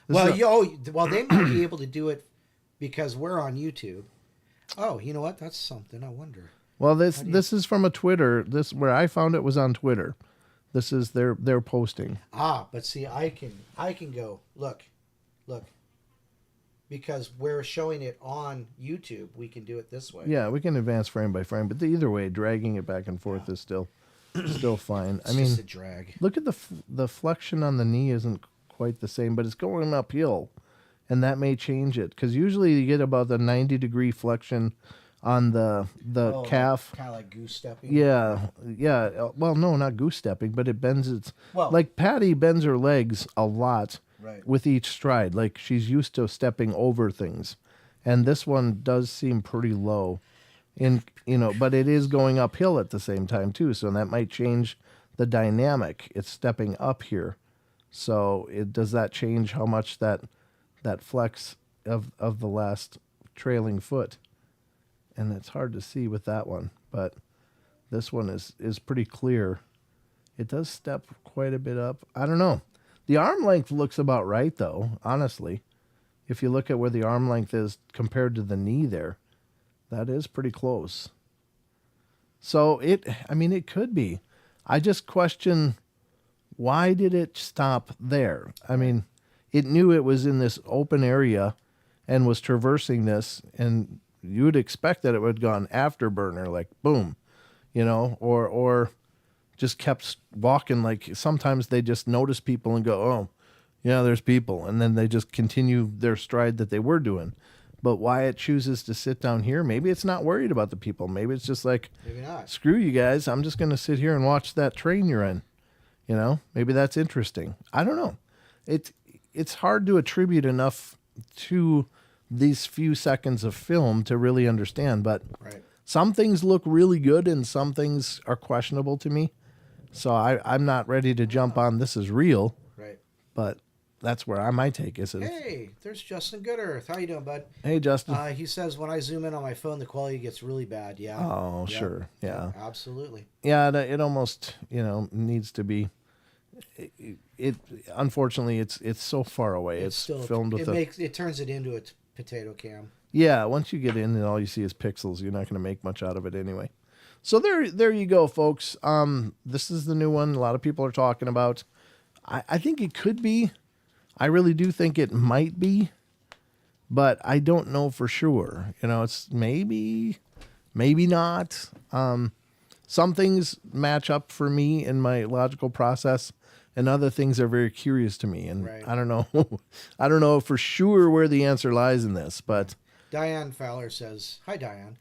Well, is well, they might be able to do it because we're on YouTube. Oh, you know what? That's something. I wonder. Well, this is from a Twitter. This where I found it was on Twitter. This is their posting. But see, I can go look, because we're showing it on YouTube. We can do it this way. Yeah, we can advance frame by frame, but either way, dragging it back and forth is still fine. It's just a drag. Look at the flexion on the knee isn't quite the same, but it's going uphill, and that may change it because usually you get about the 90-degree flexion on the calf. Kind of like goose stepping. Yeah. Well, no, not goose stepping, but it bends its. Well- like Patty bends her legs a lot Right. with each stride. Like she's used to stepping over things, and this one does seem pretty low, but it is going uphill at the same time too. So that might change the dynamic. It's stepping up here, so does that change how much that flex of the last trailing foot? And it's hard to see with that one, but this one is pretty clear. It does step quite a bit up. I don't know. The arm length looks about right, though, honestly. If you look at where the arm length is compared to the knee there, that is pretty close. So it could be. I just question, why did it stop there? I mean, it knew it was in this open area and was traversing this, and you would expect that it would have gone afterburner, like boom, or just kept walking. Like sometimes they just notice people and go, oh, yeah, there's people. And then they just continue their stride that they were doing. But why it chooses to sit down here, maybe it's not worried about the people. Maybe it's just like, Maybe not. screw you guys. I'm just going to sit here and watch that train you're in. Maybe that's interesting. I don't know. It's hard to attribute enough to these few seconds of film to really understand. But Right. some things look really good and some things are questionable to me. So I'm not ready to jump on this is real, Right. but that's where my take is. Hey, there's Justin Goodearth. How you doing, bud? Hey, Justin. He says when I zoom in on my phone, the quality gets really bad. Yeah. Oh, Yeah. sure. Yeah. Absolutely. Yeah, it almost, needs to be. It unfortunately it's so far away. It's still filmed with it turns it into a potato cam. Yeah, once you get in and all you see is pixels, you're not going to make much out of it anyway. So there you go, folks. This is the new one a lot of people are talking about. I think it could be. I really do think it might be, but I don't know for sure. It's maybe not. Some things match up for me in my logical process, and other things are very curious to me. And Right. I don't know. I don't know for sure where the answer lies in this, but Diane Fowler says, "Hi, Diane."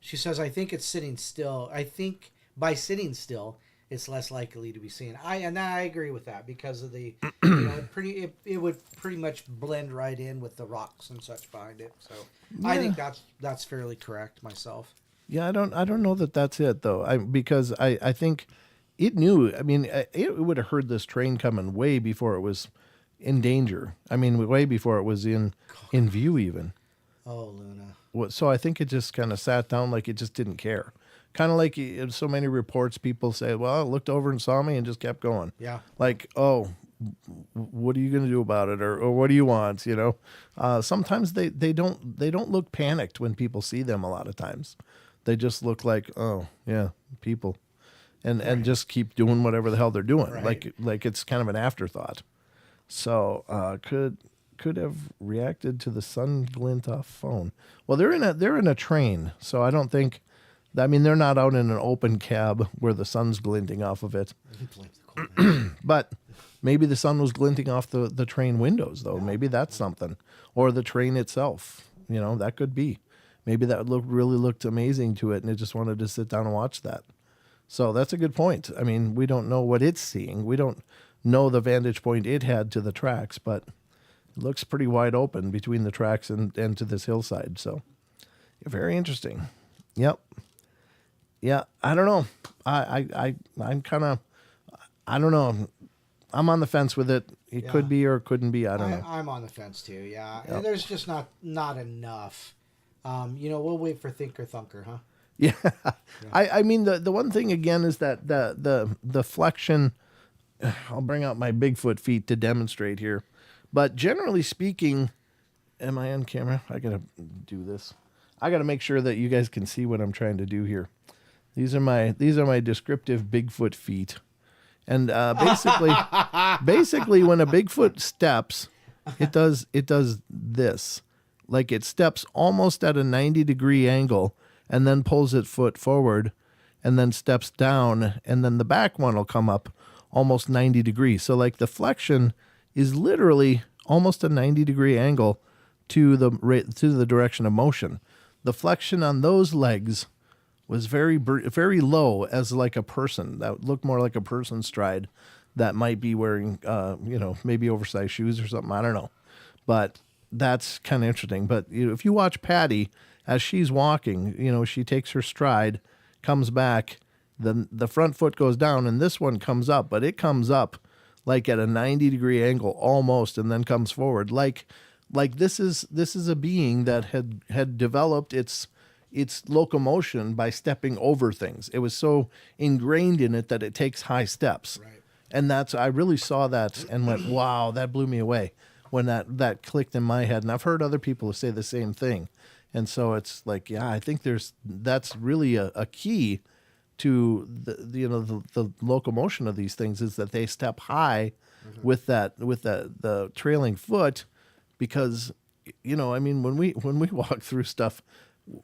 She says, "I think it's sitting still. I think by sitting still, it's less likely to be seen. I agree with that because of the it would pretty much blend right in with the rocks and such behind it. So I think that's fairly correct myself. Yeah, I don't know that that's it though. Because I think it knew. I mean, it would have heard this train coming way before it was in danger. I mean, way before it was in view even. Oh, Luna. So I think it just kind of sat down like it just didn't care. Kind of like so many reports, people say, well, it looked over and saw me and just kept going. Yeah. Like, oh, what are you going to do about it? Or what do you want? You know, sometimes they don't look panicked when people see them a lot of times. They just look like, oh, yeah, people. And just keep doing whatever the hell they're doing. Right. Like it's kind of an afterthought. So could have reacted to the sun glint off phone. Well, they're in a train, so I don't think. I mean, they're not out in an open cab where the sun's glinting off of it. But maybe the sun was glinting off the train windows, though. Maybe that's something, or the train itself. You know, that could be. Maybe that really looked amazing to it, and it just wanted to sit down and watch that. So that's a good point. I mean, we don't know what it's seeing. We don't know the vantage point it had to the tracks, but it looks pretty wide open between the tracks and to this hillside. So very interesting. Yep. Yeah, I don't know. I'm kind of, I don't know. I'm on the fence with it. It could be or it couldn't be. I don't know. I'm on the fence too. Yeah, Yep. There's just not enough. We'll wait for Thinker Thunker, huh? Yeah. I mean, the one thing again is that the flexion, I'll bring out my Bigfoot feet to demonstrate here. But generally speaking, am I on camera? I got to do this. I got to make sure that you guys can see what I'm trying to do here. These are my descriptive Bigfoot feet. And basically when a Bigfoot steps, it does this. Like it steps almost at a 90-degree angle and then pulls its foot forward and then steps down, and then the back one will come up almost 90 degrees. So like the flexion is literally almost a 90-degree angle to the direction of motion. The flexion on those legs was very very low, as like a person. That looked more like a person's stride that might be wearing maybe oversized shoes or something. I don't know. But that's kind of interesting. But if you watch Patty as she's walking, she takes her stride, comes back, then the front foot goes down and this one comes up, but it comes up like at a 90-degree angle almost, and then comes forward like this is a being that had developed its locomotion by stepping over things. It was so ingrained in it that it takes high steps. Right. And I really saw that and went, wow, that blew me away when that clicked in my head. And I've heard other people say the same thing. And so it's like, yeah, I think that's really a key to the locomotion of these things, is that they step high with the trailing foot, because I mean, when we walk through stuff,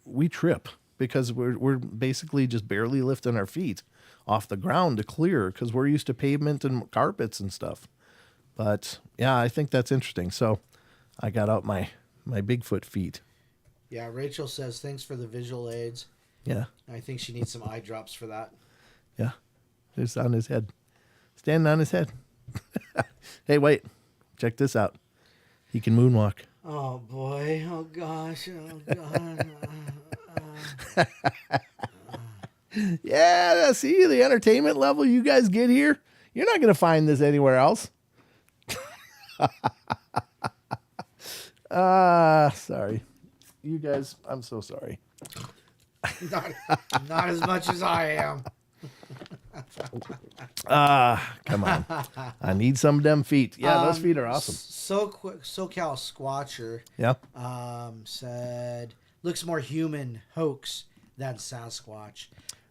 we trip because we're basically just barely lifting our feet off the ground to clear, because we're used to pavement and carpets and stuff. But yeah, I think that's interesting. So I got out my Bigfoot feet. Yeah, Rachel says thanks for the visual aids. Yeah. I think she needs some eye drops for that. Yeah. It's on his head. Standing on his head. Hey, wait. Check this out. He can moonwalk. Oh, boy. Oh, gosh. Oh, God. Yeah, see the entertainment level you guys get here? You're not going to find this anywhere else. Sorry. You guys, I'm so sorry. Not as much as I am. Come on. I need some of them feet. Yeah, those feet are awesome. SoCal Squatcher Yeah. said, looks more human hoax than Sasquatch.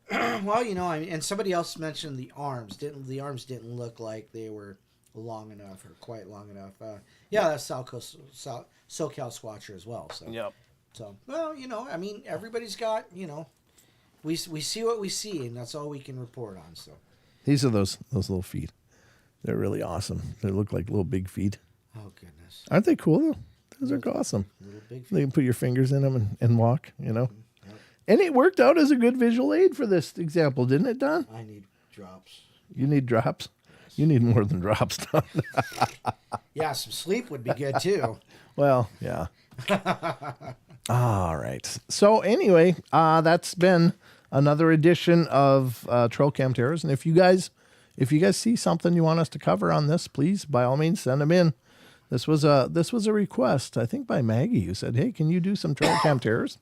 Well, and somebody else mentioned the arms. The arms didn't look like they were long enough or quite long enough. That's SoCal Squatcher as well. So. Yep. So, well, I mean, everybody's got, we see what we see, and that's all we can report on. So These are those little feet. They're really awesome. They look like little big feet. Oh, goodness. Aren't they cool, though? Those are awesome. Little big feet. You can put your fingers in them and walk, Yep. And it worked out as a good visual aid for this example, didn't it, Don? I need drops. You need drops? You need more than drops. Yeah, some sleep would be good too. Well, yeah. All right. So anyway, that's been another edition of Trail Cam Terrors. And if you guys see something you want us to cover on this, please, by all means, send them in. This was a request, I think, by Maggie, who said, "Hey, can you do some Trail Cam Terrors?"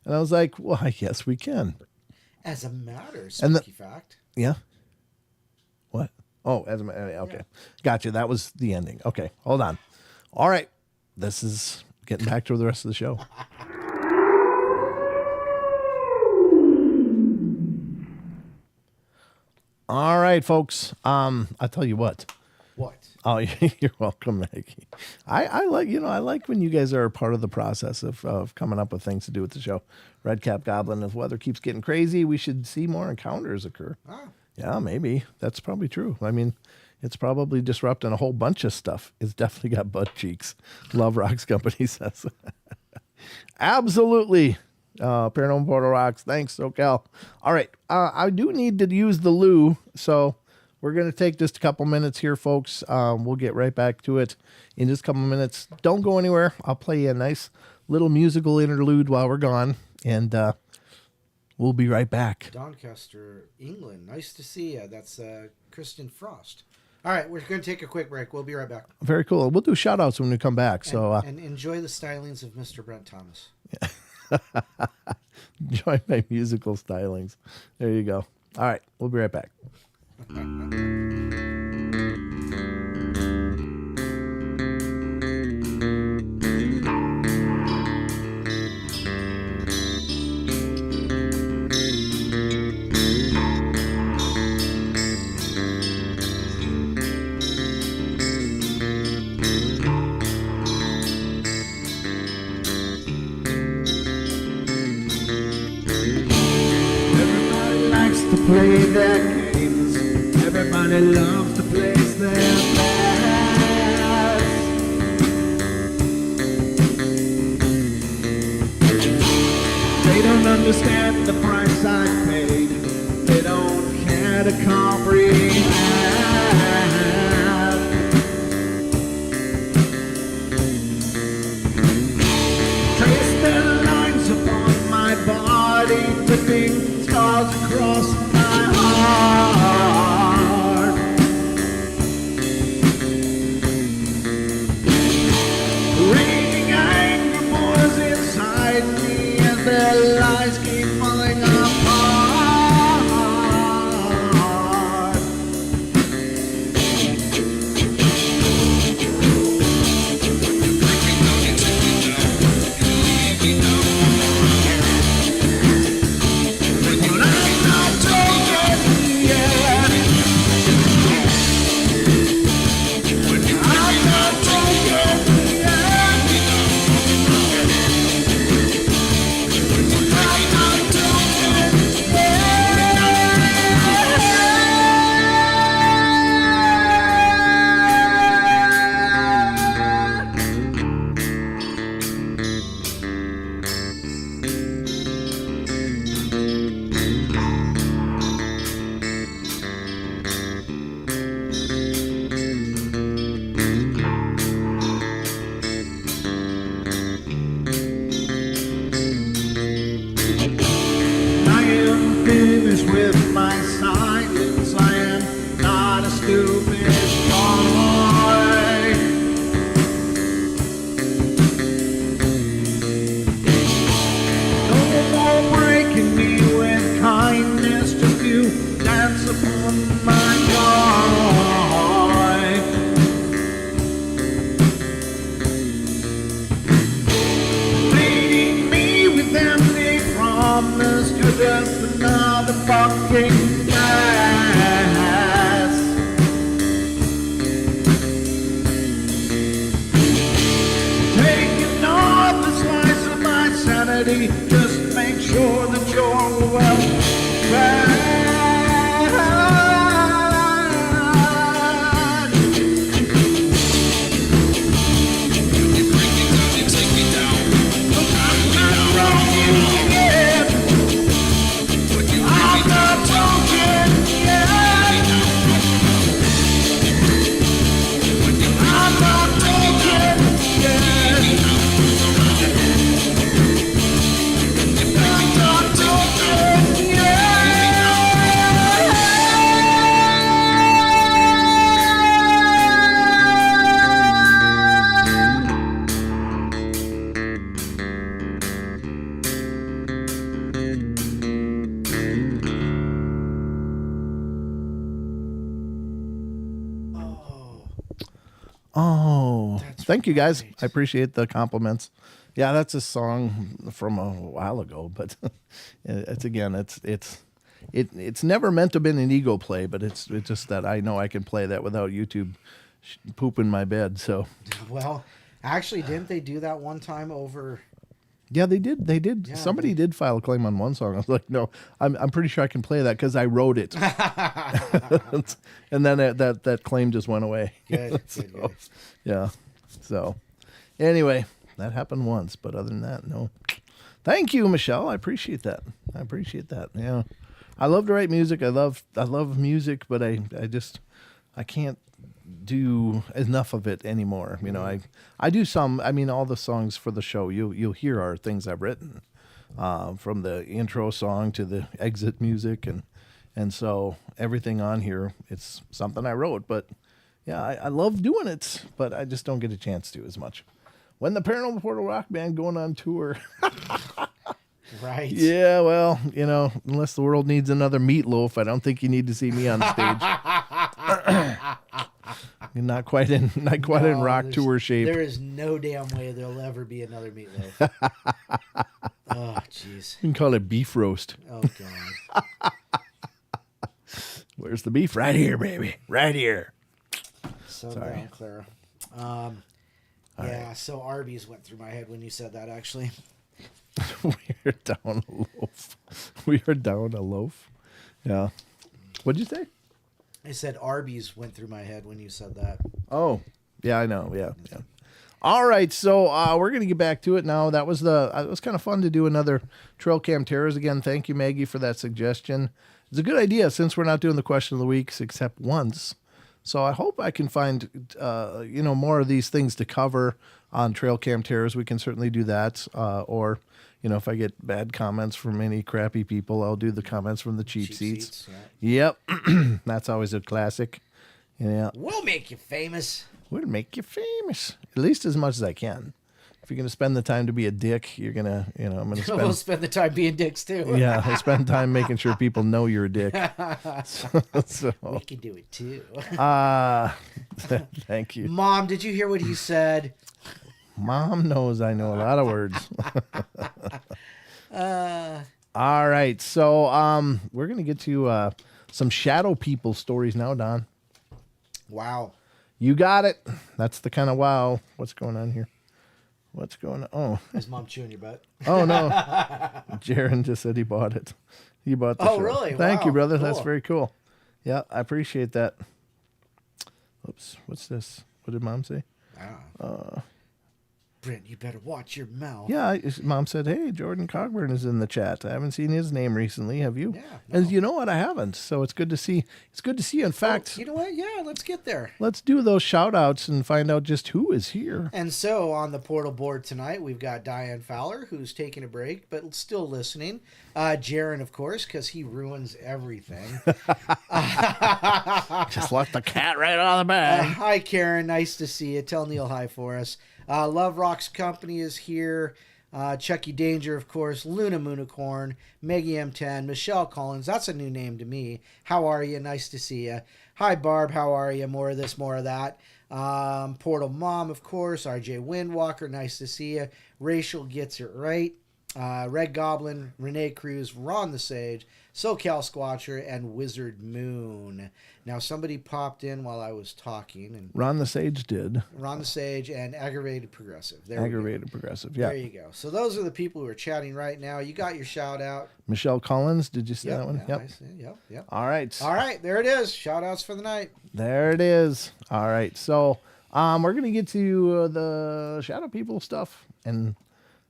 And I was like, "Well, I guess we can." As a matter, spooky fact. Yeah. What? Oh, as a matter. Okay, yeah. Gotcha. That was the ending. Okay, hold on. All right, this is getting back to the rest of the show. All right, folks. I'll tell you what. What? Oh, you're welcome, Maggie. I like when you guys are a part of the process of coming up with things to do with the show. Redcap Goblin, if weather keeps getting crazy, we should see more encounters occur. Oh. Yeah, maybe. That's probably true. I mean, it's probably disrupting a whole bunch of stuff. It's definitely got butt cheeks. Love Rocks Company says. Absolutely. Paranormal Portal rocks. Thanks, SoCal. All right. I do need to use the loo, so we're going to take just a couple minutes here, folks. We'll get right back to it in just a couple minutes. Don't go anywhere. I'll play you a nice little musical interlude while we're gone, and we'll be right back. Doncaster, England. Nice to see you. That's Kristen Frost. All right, we're going to take a quick break. We'll be right back. Very cool. We'll do shout-outs when we come back. And enjoy the stylings of Mr. Brent Thomas. Yeah. Enjoy my musical stylings. There you go. All right, we'll be right back. Play their games. Everybody loves to place their bets. They don't understand the price I paid. They don't care to comprehend. Trace their lines upon my body, dripping scars across my heart. Raging anger pours inside me as their lies keep falling apart. With my silence, I am not a stupid boy. No more breaking me with kindness, just you dance upon my joy. Leading me with empty promise, you're just another fucking mess. Taking off the slice of my sanity, just make sure that you're well fed. I'm not broken yet. thank you guys. I appreciate the compliments. Yeah, that's a song from a while ago, but it's never meant to have been an ego play, but it's just that I know I can play that without YouTube pooping my bed. So, well, actually, didn't they do that one time over? yeah, they did. They did. Yeah, Somebody did file a claim on one song. I was like, no, I'm pretty sure I can play that because I wrote it. And then that claim just went away. Good, So, good. yeah. So, anyway, that happened once, but other than that, no. Thank you, Michelle. I appreciate that. Yeah, I love to write music. I love music, but I can't do enough of it anymore. You know, I do some. I mean, all the songs for the show you'll hear are things I've written, from the intro song to the exit music, and so everything on here, it's something I wrote. But yeah, I love doing it, but I just don't get a chance to as much. When the Paranormal Portal Rock Band going on tour. Right. Yeah, well, you know, unless the world needs another meatloaf, I don't think you need to see me on stage. not quite in rock tour shape. There is no damn way there'll ever be another meatloaf. Oh, jeez. You can call it beef roast. Oh, God. Where's the beef? Right here, baby. Right here. So Sorry. down, Clara. Yeah, so Arby's went through my head when you said that, actually. We're down a loaf. We are down a loaf. Yeah. What'd you say? I said Arby's went through my head when you said that. Oh, yeah, I know. Yeah. All right, so we're gonna get back to it now. That was it was kind of fun to do another Trail Cam Terrors again. Thank you, Maggie, for that suggestion. It's a good idea since we're not doing the question of the weeks except once. So I hope I can find more of these things to cover on Trail Cam Terrors. We can certainly do that, or. You know, if I get bad comments from any crappy people, I'll do the comments from the cheap seats. Yeah. Yep. That's always a classic. Yeah. We'll make you famous. We'll make you famous. At least as much as I can. If you're going to spend the time to be a dick, you're going to, I'm going to spend... We'll spend the time being dicks, too. Yeah, I spend time making sure people know you're a dick. So, we can do it, too. Thank you. Mom, did you hear what he said? Mom knows I know a lot of words. All right, so we're gonna get to some shadow people stories now, Don. Wow, you got it. That's the kind of wow. What's going on here? What's going on? Oh, is Mom chewing your butt? Oh no, Jaron just said he bought it. He bought the show. Really? Thank you, brother. Cool. That's very cool. Yeah, I appreciate that. Oops, what's this? What did Mom say? Brent, you better watch your mouth. Yeah, Mom said, hey, Jordan Cogburn is in the chat. I haven't seen his name recently. Have you? Yeah. No. And you know what? I haven't. So it's good to see. It's good to see. In fact, you know what? Yeah, let's get there. Let's do those shout outs and find out just who is here. And so on the portal board tonight, we've got Diane Fowler, who's taking a break, but still listening. Jaron, of course, because he ruins everything. Just let the cat right out of the bag. Hi, Karen. Nice to see you. Tell Neil hi for us. Love Rocks Company is here. Chucky Danger, of course. Luna Moonicorn. Maggie M10. Michelle Collins. That's a new name to me. How are you? Nice to see you. Hi, Barb. How are you? More of this, more of that. Portal Mom, of course. RJ Windwalker. Nice to see you. Rachel Gets It Right. Red Goblin. Renee Cruz. Ron the Sage. SoCal Squatcher. And Wizard Moon. Now, somebody popped in while I was talking. And Ron the Sage did. Ron the Sage and Aggravated Progressive. Aggravated Progressive, yeah. There you go. So those are the people who are chatting right now. You got your shout out. Michelle Collins, did you see that one? Yeah, yep. All right. All right, there it is. Shout outs for the night. There it is. All right. So we're going to get to the shadow people stuff and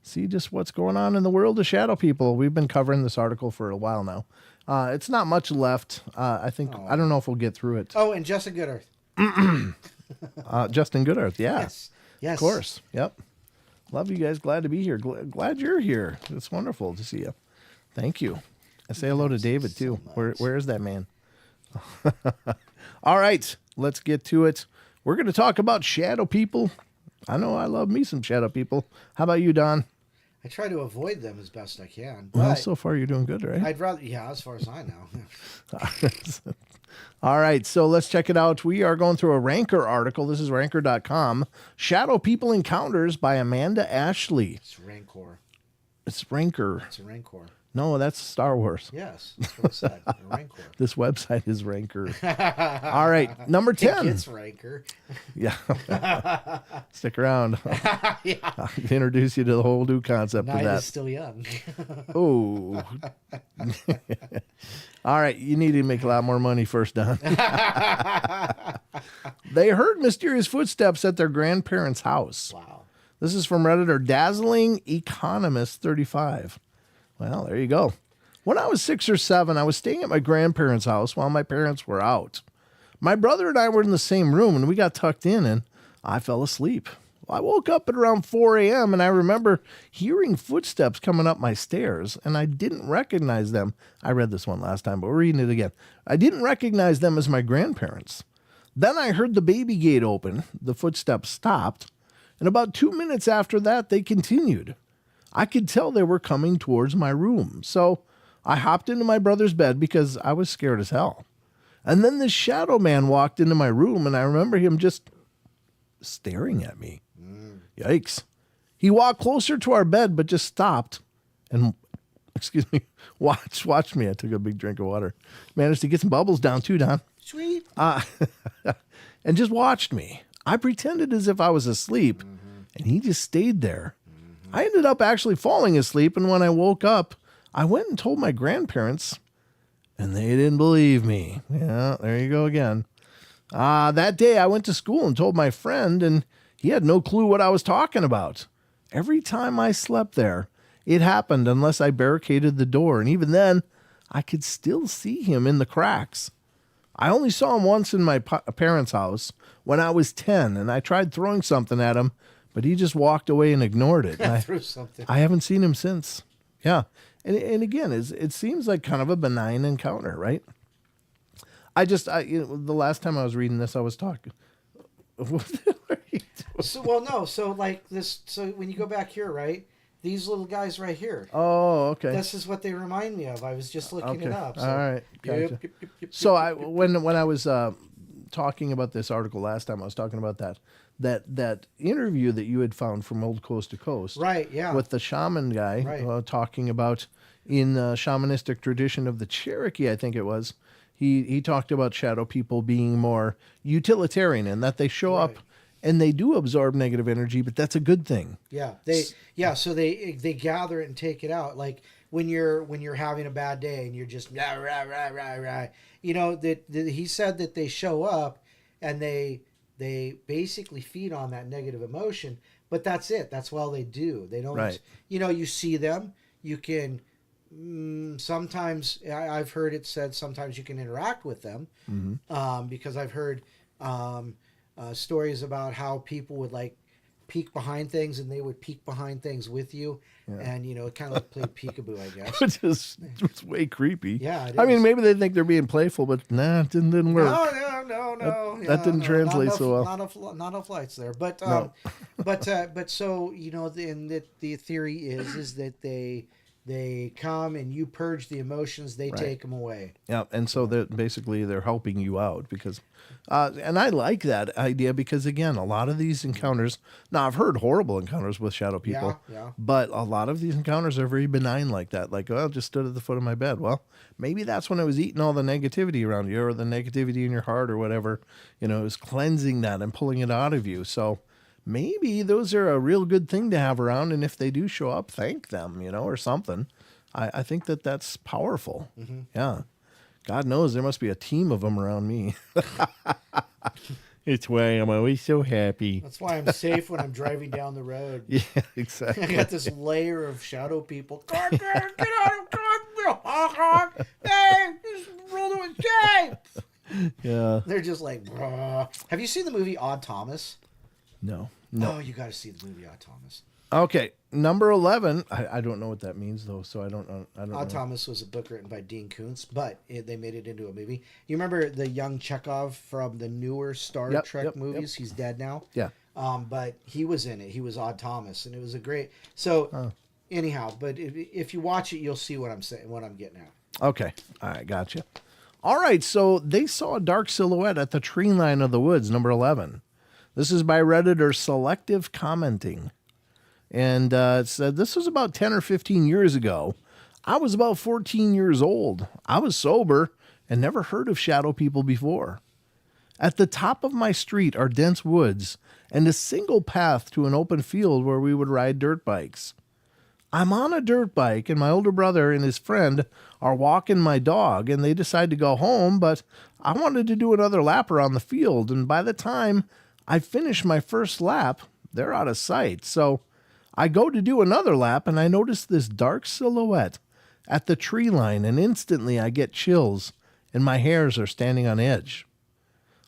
see just what's going on in the world of shadow people. We've been covering this article for a while now. It's not much left. I think, I don't know if we'll get through it. Oh, and Justin Goodearth. Justin Goodearth, yeah. Yes. Of course. Yep. Love you guys. Glad to be here. Glad you're here. It's wonderful to see you. Thank you. I say hello to David, too. Where is that man? All right. Let's get to it. We're going to talk about shadow people. I know I love me some shadow people. How about you, Don? I try to avoid them as best I can. Well, so far you're doing good, right? I'd rather, as far as I know. All right, so let's check it out. We are going through a Ranker article. This is ranker.com. Shadow People Encounters by Amanda Ashley. It's Rancor. It's Ranker. It's a Rancor. No, that's Star Wars. Yes, that's what I said. Rancor. This website is Ranker. All right, number 10. It's Ranker. Yeah. Stick around. Yeah. I'll introduce you to the whole new concept Night of that. is still young. Oh. All right, you need to make a lot more money first, Don. They heard mysterious footsteps at their grandparents' house. Wow. This is from Redditor Dazzling Economist 35. Well, there you go. When I was 6 or 7, I was staying at my grandparents' house while my parents were out. My brother and I were in the same room, and we got tucked in, and I fell asleep. I woke up at around 4 a.m., and I remember hearing footsteps coming up my stairs, and I didn't recognize them. I read this one last time, but we're reading it again. I didn't recognize them as my grandparents. Then I heard the baby gate open. The footsteps stopped, and about 2 minutes after that, they continued. I could tell they were coming towards my room, so I hopped into my brother's bed because I was scared as hell. And then this shadow man walked into my room, and I remember him just staring at me. Yikes. He walked closer to our bed, but just stopped and, watched me. I took a big drink of water. Managed to get some bubbles down too, Don. Sweet. And just watched me. I pretended as if I was asleep, and he just stayed there. I ended up actually falling asleep, and when I woke up, I went and told my grandparents, and they didn't believe me. Yeah, there you go again. That day, I went to school and told my friend, and he had no clue what I was talking about. Every time I slept there, it happened unless I barricaded the door, and even then, I could still see him in the cracks. I only saw him once in my parents' house when I was 10, and I tried throwing something at him, but he just walked away and ignored it. And Threw something. I haven't seen him since. Yeah. And again, it seems like kind of a benign encounter, right? The last time I was reading this, I was talking. What are you doing? So like this. So when you go back here, right? These little guys right here. Oh, okay. This is what they remind me of. I was just looking it up. So. All right. Gotcha. Yep. So when I was talking about this article last time, I was talking about that interview that you had found from Old Coast to Coast. Right, yeah. With the shaman guy Right. talking about in the shamanistic tradition of the Cherokee, I think it was. He talked about shadow people being more utilitarian and that they show up and they do absorb negative energy, but that's a good thing. Yeah. So they gather it and take it out. Like when you're having a bad day and you're just rah, rah, rah, rah, rah. You know, that he said that they show up and they basically feed on that negative emotion, but that's it. That's all they do. They don't, Right. You see them, you can, sometimes I've heard it said sometimes you can interact with them, because I've heard stories about how people would like peek behind things and they would peek behind things with you, and it kind of like played peekaboo, I guess. Which is it's way creepy. Yeah, it I mean, is. maybe they think they're being playful, but nah, it didn't work. No. That didn't translate so well. Not enough lights there, but No. but so the theory is that they come and you purge the emotions, they take them away. Yeah, and so they're helping you out because, and I like that idea because again, a lot of these encounters. Now I've heard horrible encounters with shadow people, Yeah. but a lot of these encounters are very benign like that. Like, well, I just stood at the foot of my bed. Well, maybe that's when it was eating all the negativity around you or the negativity in your heart or whatever. It was cleansing that and pulling it out of you. So maybe those are a real good thing to have around, and if they do show up, thank them, or something. I think that's powerful. Mm-hmm. Yeah. God knows there must be a team of them around me. It's why I'm always so happy. That's why I'm safe when I'm driving down the road. Yeah, I exactly. got this layer of shadow people. Get out of God! Hey, this brother was safe. Yeah. They're just like, bruh. Have you seen the movie Odd Thomas? No. Oh, you got to see the movie Odd Thomas. Okay. Number 11. I don't know what that means though, so I don't know. Odd Thomas was a book written by Dean Koontz, but they made it into a movie. You remember the young Chekhov from the newer Star Trek movies? He's dead now. Yeah. But he was in it. He was Odd Thomas, and it was a great. So, anyhow, but if you watch it, you'll see what I'm saying, what I'm getting at. Okay. All right. Gotcha. All right, so they saw a dark silhouette at the tree line of the woods, number 11. This is by Redditor Selective Commenting. And it said, this was about 10 or 15 years ago. I was about 14 years old. I was sober and never heard of shadow people before. At the top of my street are dense woods and a single path to an open field where we would ride dirt bikes. I'm on a dirt bike, and my older brother and his friend are walking my dog, and they decide to go home, but I wanted to do another lap around the field, and by the time I finish my first lap, they're out of sight. So I go to do another lap, and I notice this dark silhouette at the tree line, and instantly I get chills, and my hairs are standing on edge.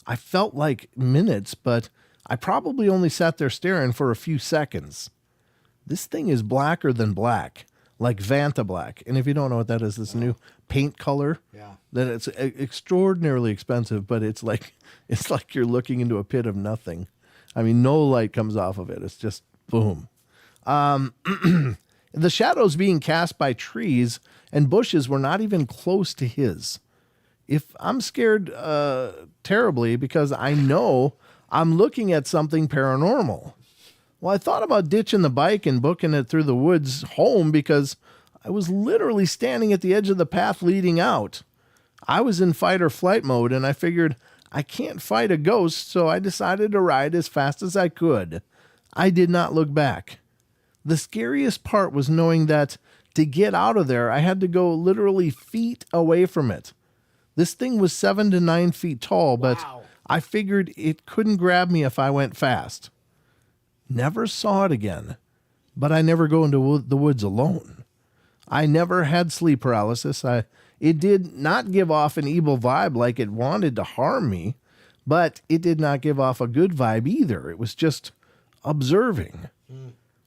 I felt like minutes, but I probably only sat there staring for a few seconds. This thing is blacker than black, like Vanta Black. And if you don't know what that is, this new paint color. Yeah. That it's extraordinarily expensive, but it's like you're looking into a pit of nothing. I mean, no light comes off of it. It's just boom. The shadows being cast by trees and bushes were not even close to his. If I'm scared terribly because I know I'm looking at something paranormal. Well, I thought about ditching the bike and booking it through the woods home because I was literally standing at the edge of the path leading out. I was in fight or flight mode, and I figured I can't fight a ghost, so I decided to ride as fast as I could. I did not look back. The scariest part was knowing that to get out of there, I had to go literally feet away from it. This thing was 7 to 9 feet tall, but I figured it couldn't grab me if I went fast. Never saw it again, but I never go into the woods alone. I never had sleep paralysis. It did not give off an evil vibe like it wanted to harm me, but it did not give off a good vibe either. It was just observing.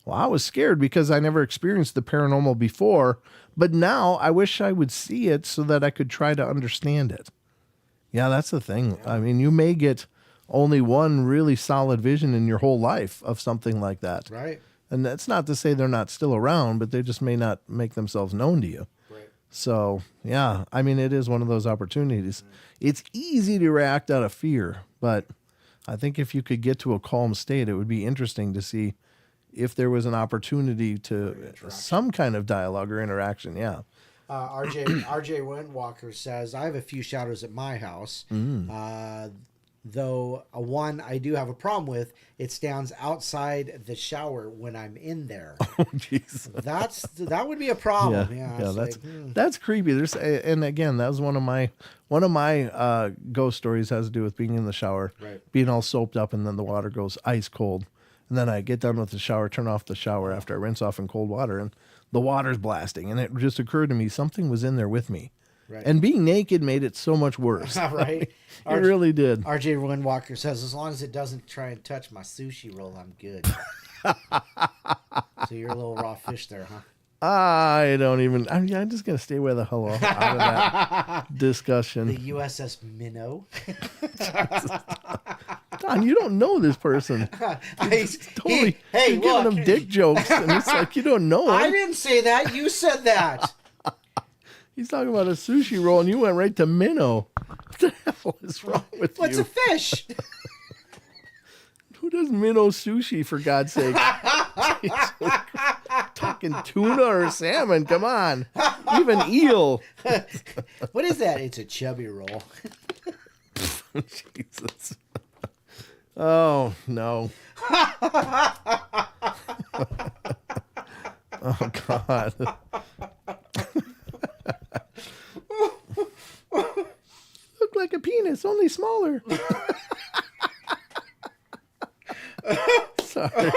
Well, I was scared because I never experienced the paranormal before, but now I wish I would see it so that I could try to understand it. Yeah, that's the thing. I mean, you may get only one really solid vision in your whole life of something like that. Right. And that's not to say they're not still around, but they just may not make themselves known to you. Right. So, yeah, I mean, it is one of those opportunities. It's easy to react out of fear, but I think if you could get to a calm state, it would be interesting to see if there was an opportunity to some kind of dialogue or interaction. Yeah. RJ Windwalker says, I have a few shadows at my house. Though one I do have a problem with, it stands outside the shower when I'm in there. Oh, jeez. That would be a problem. Yeah, that's creepy. And again, that was one of my ghost stories has to do with being in the shower, right, being all soaped up, and then the water goes ice cold, and then I get done with the shower, turn off the shower after I rinse off in cold water, and the water's blasting, and it just occurred to me something was in there with me. Right. And being naked made it so much worse. Right. It really did. RJ Windwalker says, as long as it doesn't try and touch my sushi roll, I'm good. So you're a little raw fish there, huh? I'm just going to stay away the hell out of that discussion. The USS Minnow. Don, you don't know this person. He's giving him dick jokes, and it's like you don't know him. I didn't say that. You said that. He's talking about a sushi roll, and you went right to minnow. What the hell is wrong with What's you? a fish? Who does minnow sushi, for God's sake? Talking tuna or salmon, come on. Even eel. What is that? It's a chubby roll. Jesus. Oh, no. Oh, God. Look like a penis, only smaller. Sorry.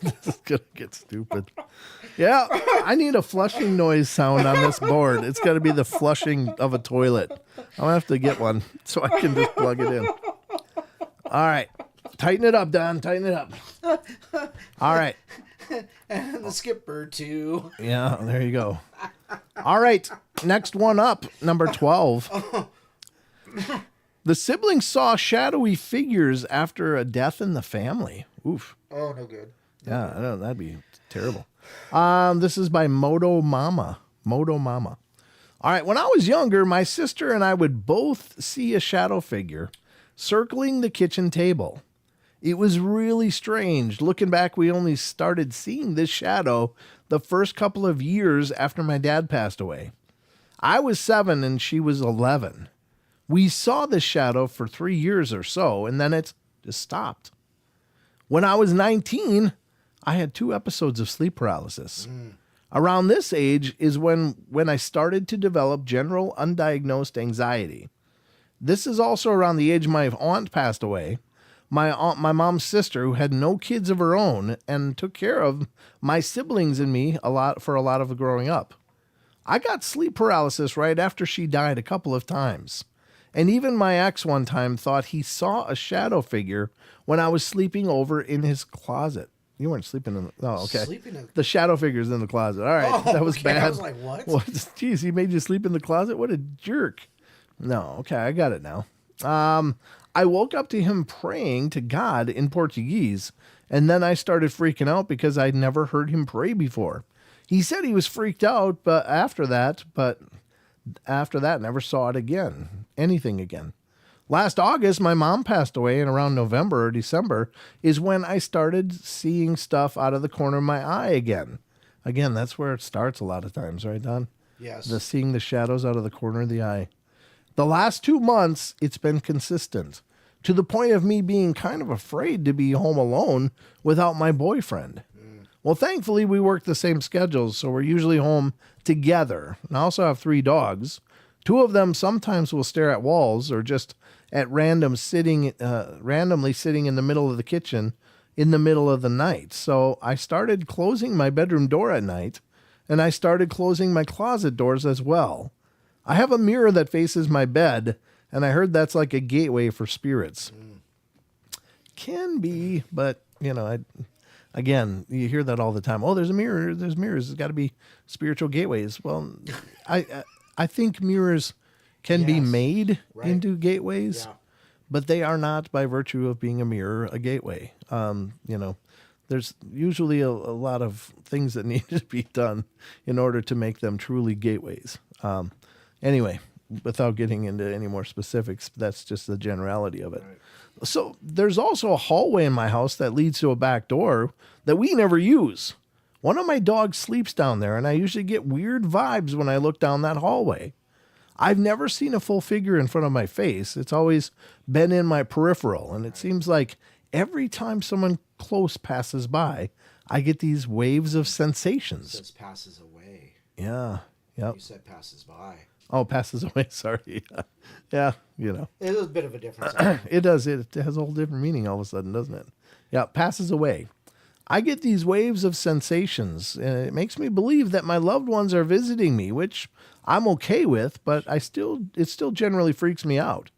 This is going to get stupid. Yeah, I need a flushing noise sound on this board. It's got to be the flushing of a toilet. I'll have to get one so I can just plug it in. All right. Tighten it up, Don. Tighten it up. All right. And the skipper, too. Yeah, there you go. All right. Next one up, number 12. The siblings saw shadowy figures after a death in the family. Oof. Oh, no good. Yeah, I know, that'd be terrible. This is by Moto Mama. All right, when I was younger, my sister and I would both see a shadow figure circling the kitchen table. It was really strange. Looking back, we only started seeing this shadow the first couple of years after my dad passed away. I was 7 and she was 11. We saw this shadow for 3 years or so, and then it just stopped. When I was 19, I had 2 episodes of sleep paralysis. Around this age is when I started to develop general undiagnosed anxiety. This is also around the age my aunt passed away. My mom's sister, who had no kids of her own and took care of my siblings and me for a lot of growing up. I got sleep paralysis right after she died a couple of times. And even my ex one time thought he saw a shadow figure when I was sleeping over in his closet. You weren't sleeping in the... Oh, okay. The shadow figure's in the closet. All right. That was bad. I was like, what? Geez, he made you sleep in the closet? What a jerk. No, okay, I got it now. I woke up to him praying to God in Portuguese, and then I started freaking out because I'd never heard him pray before. He said he was freaked out, but after that, never saw it again. Anything again. Last August, my mom passed away, and around November or December is when I started seeing stuff out of the corner of my eye again. Again, that's where it starts a lot of times, right, Don? Yes. Seeing the shadows out of the corner of the eye. The last 2 months, it's been consistent, to the point of me being kind of afraid to be home alone without my boyfriend. Well, thankfully, we work the same schedules, so we're usually home together. And I also have 3 dogs. 2 of them sometimes will stare at walls or just at randomly sitting in the middle of the kitchen in the middle of the night. So I started closing my bedroom door at night, and I started closing my closet doors as well. I have a mirror that faces my bed, and I heard that's like a gateway for spirits. Can be, but, again, you hear that all the time. Oh, there's a mirror. There's mirrors. There's got to be spiritual gateways. Well, I think mirrors can be made into gateways, but they are not, by virtue of being a mirror, a gateway. There's usually a lot of things that need to be done in order to make them truly gateways. Anyway, without getting into any more specifics, that's just the generality of it. Right. So there's also a hallway in my house that leads to a back door that we never use. One of my dogs sleeps down there, and I usually get weird vibes when I look down that hallway. I've never seen a full figure in front of my face. It's always been in my peripheral, and it seems like every time someone close passes by, I get these waves of sensations. It says passes away. Yeah. Yep. You said passes by. Oh, passes away. Sorry. Yeah, It is a bit of a difference. It does. It has a whole different meaning all of a sudden, doesn't it? Yeah, passes away. I get these waves of sensations, and it makes me believe that my loved ones are visiting me, which I'm okay with, but it still generally freaks me out.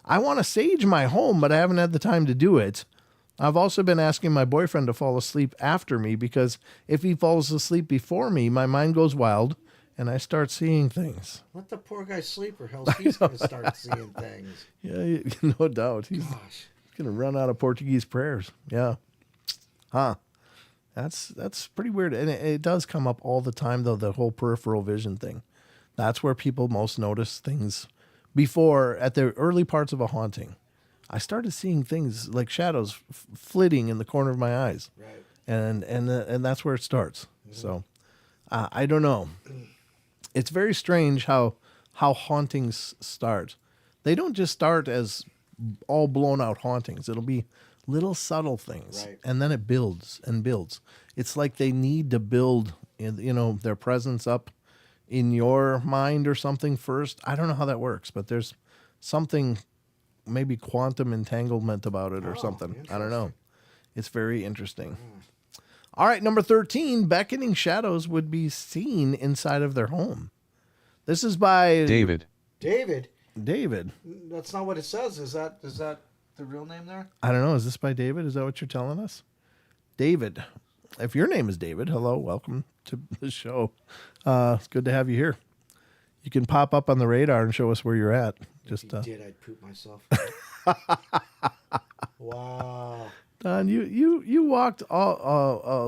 I want to sage my home, but I haven't had the time to do it. I've also been asking my boyfriend to fall asleep after me, because if he falls asleep before me, my mind goes wild, and I start seeing things. Let the poor guy sleep, or else he's going to start seeing things. Yeah, no doubt. He's going to run out of Portuguese prayers. Yeah. Huh. That's pretty weird. And it does come up all the time, though, the whole peripheral vision thing. That's where people most notice things before, at the early parts of a haunting. I started seeing things like shadows flitting in the corner of my eyes. Right. And that's where it starts. Mm-hmm. So I don't know. It's very strange how hauntings start. They don't just start as all blown out hauntings. It'll be little subtle things, right. And then it builds and builds. It's like they need to build, their presence up in your mind or something first. I don't know how that works, but there's something, maybe quantum entanglement about it or something. I don't know. It's very interesting. All right, number 13, beckoning shadows would be seen inside of their home. This is by David. David? That's not what it says. Is that the real name there? I don't know. Is this by David? Is that what you're telling us? David. If your name is David, hello, welcome to the show. It's good to have you here. You can pop up on the radar and show us where you're at. If you did, I'd poop myself. Wow. Don, you walked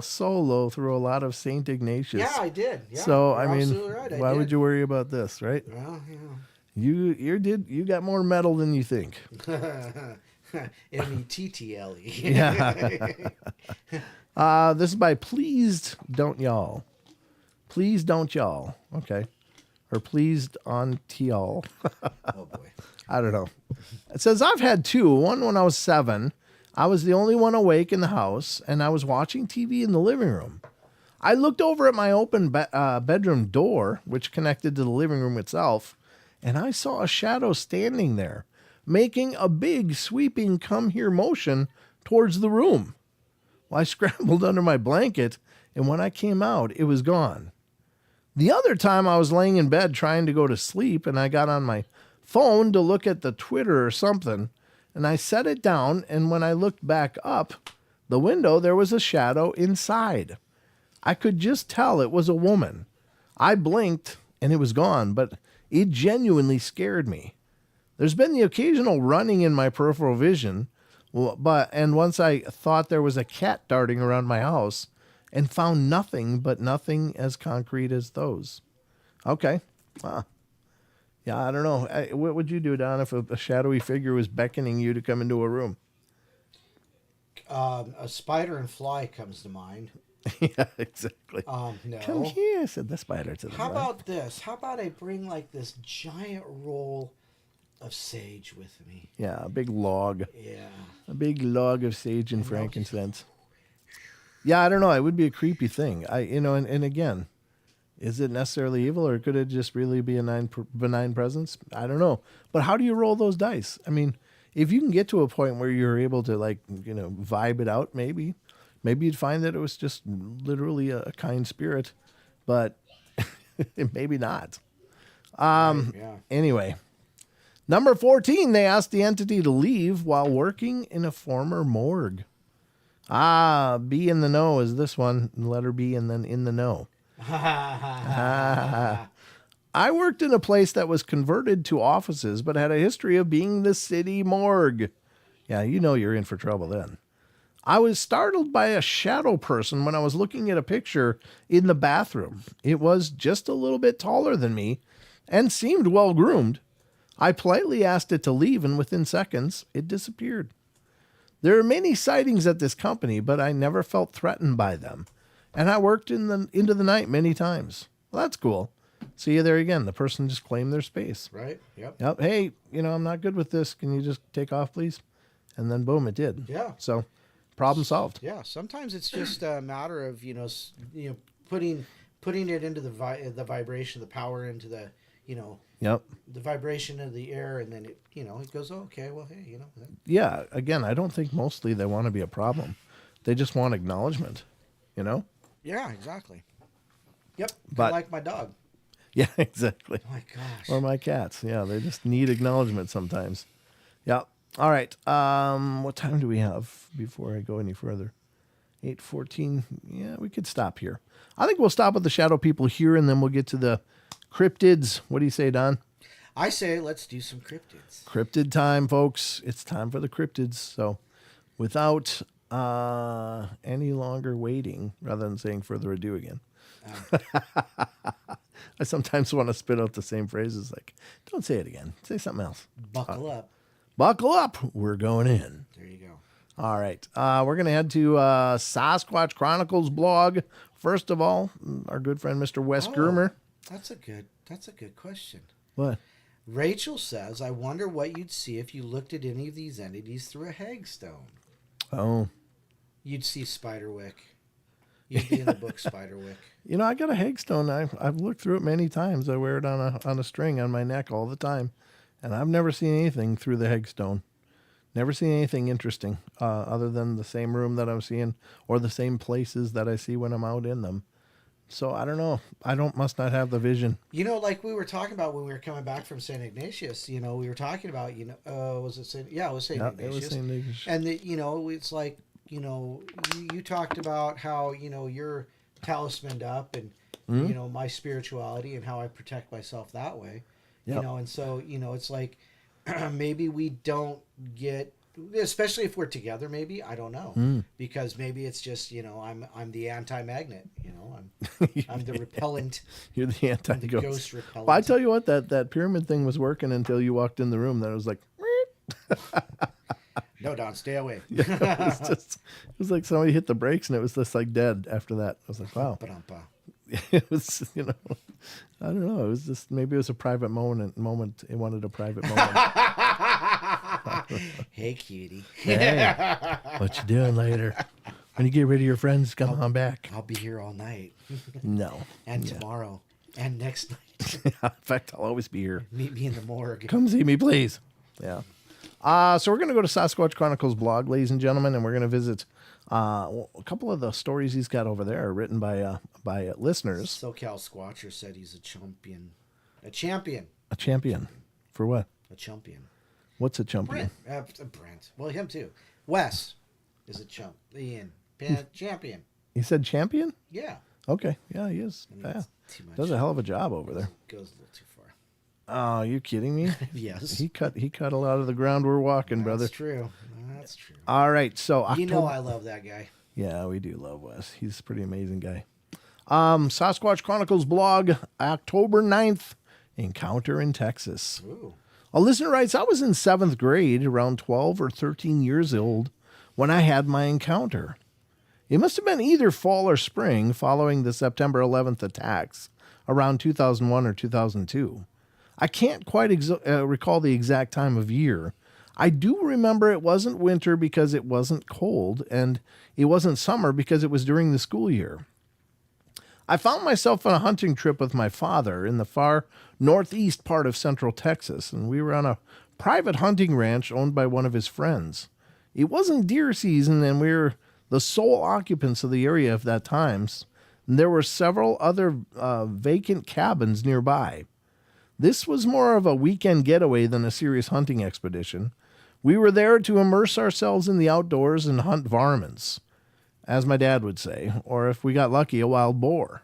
solo through a lot of Saint Ignatius. Yeah, I did. Yeah, So you're I mean, absolutely right, why would you worry about this, right? Well, You got more metal than you think. METTLE. Yeah. This is by Pleased Don't Y'all. Please don't y'all. Okay. Or pleased on y'all. Oh boy. I don't know. It says, I've had two. One when I was 7. I was the only one awake in the house, and I was watching TV in the living room. I looked over at my open bedroom door, which connected to the living room itself, and I saw a shadow standing there, making a big sweeping come here motion towards the room. Well, I scrambled under my blanket, and when I came out, it was gone. The other time I was laying in bed trying to go to sleep, and I got on my phone to look at the Twitter or something, and I set it down, and when I looked back up the window, there was a shadow inside. I could just tell it was a woman. I blinked, and it was gone, but it genuinely scared me. There's been the occasional running in my peripheral vision, and once I thought there was a cat darting around my house and found nothing but nothing as concrete as those. Okay. Yeah, I don't know. What would you do, Don, if a shadowy figure was beckoning you to come into a room? A spider and fly comes to mind. Yeah, exactly. No. Come here, said the spider to the How fly. about this? How about I bring like this giant roll of sage with me? Yeah, a big log. Yeah. A big log of sage and frankincense. Yeah, I don't know. It would be a creepy thing. And again, is it necessarily evil, or could it just really be a benign presence? I don't know. But how do you roll those dice? I mean, if you can get to a point where you're able to vibe it out, maybe you'd find that it was just literally a kind spirit, but maybe not. Yeah. Anyway, number 14, they asked the entity to leave while working in a former morgue. B in the know is this one, letter B and then in the know. I worked in a place that was converted to offices, but had a history of being the city morgue. Yeah, you're in for trouble then. I was startled by a shadow person when I was looking at a picture in the bathroom. It was just a little bit taller than me and seemed well groomed. I politely asked it to leave, and within seconds, it disappeared. There are many sightings at this company, but I never felt threatened by them. And I worked into the night many times. Well, that's cool. See you there again. The person just claimed their space. Right. Yep. Yep. Hey, I'm not good with this. Can you just take off, please? And then boom, it did. Yeah. So, problem solved. Yeah. Sometimes it's just a matter of putting it into the vibration, the power into the Yep. the vibration of the air, and then it goes, oh, okay, well, hey, Yeah. Again, I don't think mostly they want to be a problem. They just want acknowledgement. Yeah, exactly. Yep. But- like my dog. Yeah, exactly. Oh my gosh. Or my cats. Yeah, they just need acknowledgement sometimes. Yeah. All right. What time do we have before I go any further? 8:14. Yeah, we could stop here. I think we'll stop with the shadow people here, and then we'll get to the cryptids. What do you say, Don? I say let's do some cryptids. Cryptid time, folks. It's time for the cryptids. So without any longer waiting, rather than saying further ado again. I sometimes want to spit out the same phrases like, don't say it again. Say something else. Buckle up. Buckle up. We're going in. There you go. All right. We're going to head to Sasquatch Chronicles blog. First of all, our good friend, Mr. Wes Germer. That's a good question. What? Rachel says, I wonder what you'd see if you looked at any of these entities through a hagstone. Oh. You'd see Spiderwick. You'd be in the book Spiderwick. I got a hagstone. I've looked through it many times. I wear it on a string on my neck all the time. And I've never seen anything through the hagstone. Never seen anything interesting other than the same room that I'm seeing or the same places that I see when I'm out in them. So I don't know. Must not have the vision. Like we were talking about when we were coming back from St. Ignatius, we were talking about, was it St. Yeah, it was St. Ignatius. It was St. Ignatius. And it's like, you talked about how, you're talismaned up and, my spirituality and how I protect myself that way. Yep. And so, it's like maybe we don't get especially if we're together, maybe, I don't know, because maybe it's just, I'm the anti-magnet, I'm the repellent. You're the anti-ghost. ghost repellent. Well, I tell you what, that pyramid thing was working until you walked in the room. Then it was like, No, Don, stay away. it was like somebody hit the brakes and it was just like dead after that. I was like, wow. Ba-dum-ba. It was, I don't know. It was just, maybe it was a private moment. It wanted a private moment. Hey, cutie. Hey, what you doing later? When you get rid of your friends, come on back. I'll be here all night. No. And tomorrow. And next night. In fact, I'll always be here. Meet me in the morgue. Come see me, please. Yeah. So we're going to go to Sasquatch Chronicles blog, ladies and gentlemen, and we're going to visit a couple of the stories he's got over there written by listeners. SoCal Squatcher said he's a champion. A champion. A champion. For what? A champion. What's a champion? Brent. Well, him too. Wes is a chump. Ian. Champion. He said champion? Yeah. Okay. Yeah, he is. Yeah. Too much. Does a hell of a job over there. Goes a little too far. Oh, you kidding me? Yes. He cut a lot of the ground we're walking, brother. That's true. That's true. All right, so You know I love that guy. Yeah, we do love Wes. He's a pretty amazing guy. Sasquatch Chronicles blog, October 9th, encounter in Texas. Ooh. A listener writes, I was in 7th grade, around 12 or 13 years old, when I had my encounter. It must have been either fall or spring following the September 11th attacks around 2001 or 2002. I can't quite recall the exact time of year. I do remember it wasn't winter because it wasn't cold, and it wasn't summer because it was during the school year. I found myself on a hunting trip with my father in the far northeast part of central Texas, and we were on a private hunting ranch owned by one of his friends. It wasn't deer season, and we were the sole occupants of the area at that time. There were several other vacant cabins nearby. This was more of a weekend getaway than a serious hunting expedition. We were there to immerse ourselves in the outdoors and hunt varmints, as my dad would say, or if we got lucky, a wild boar.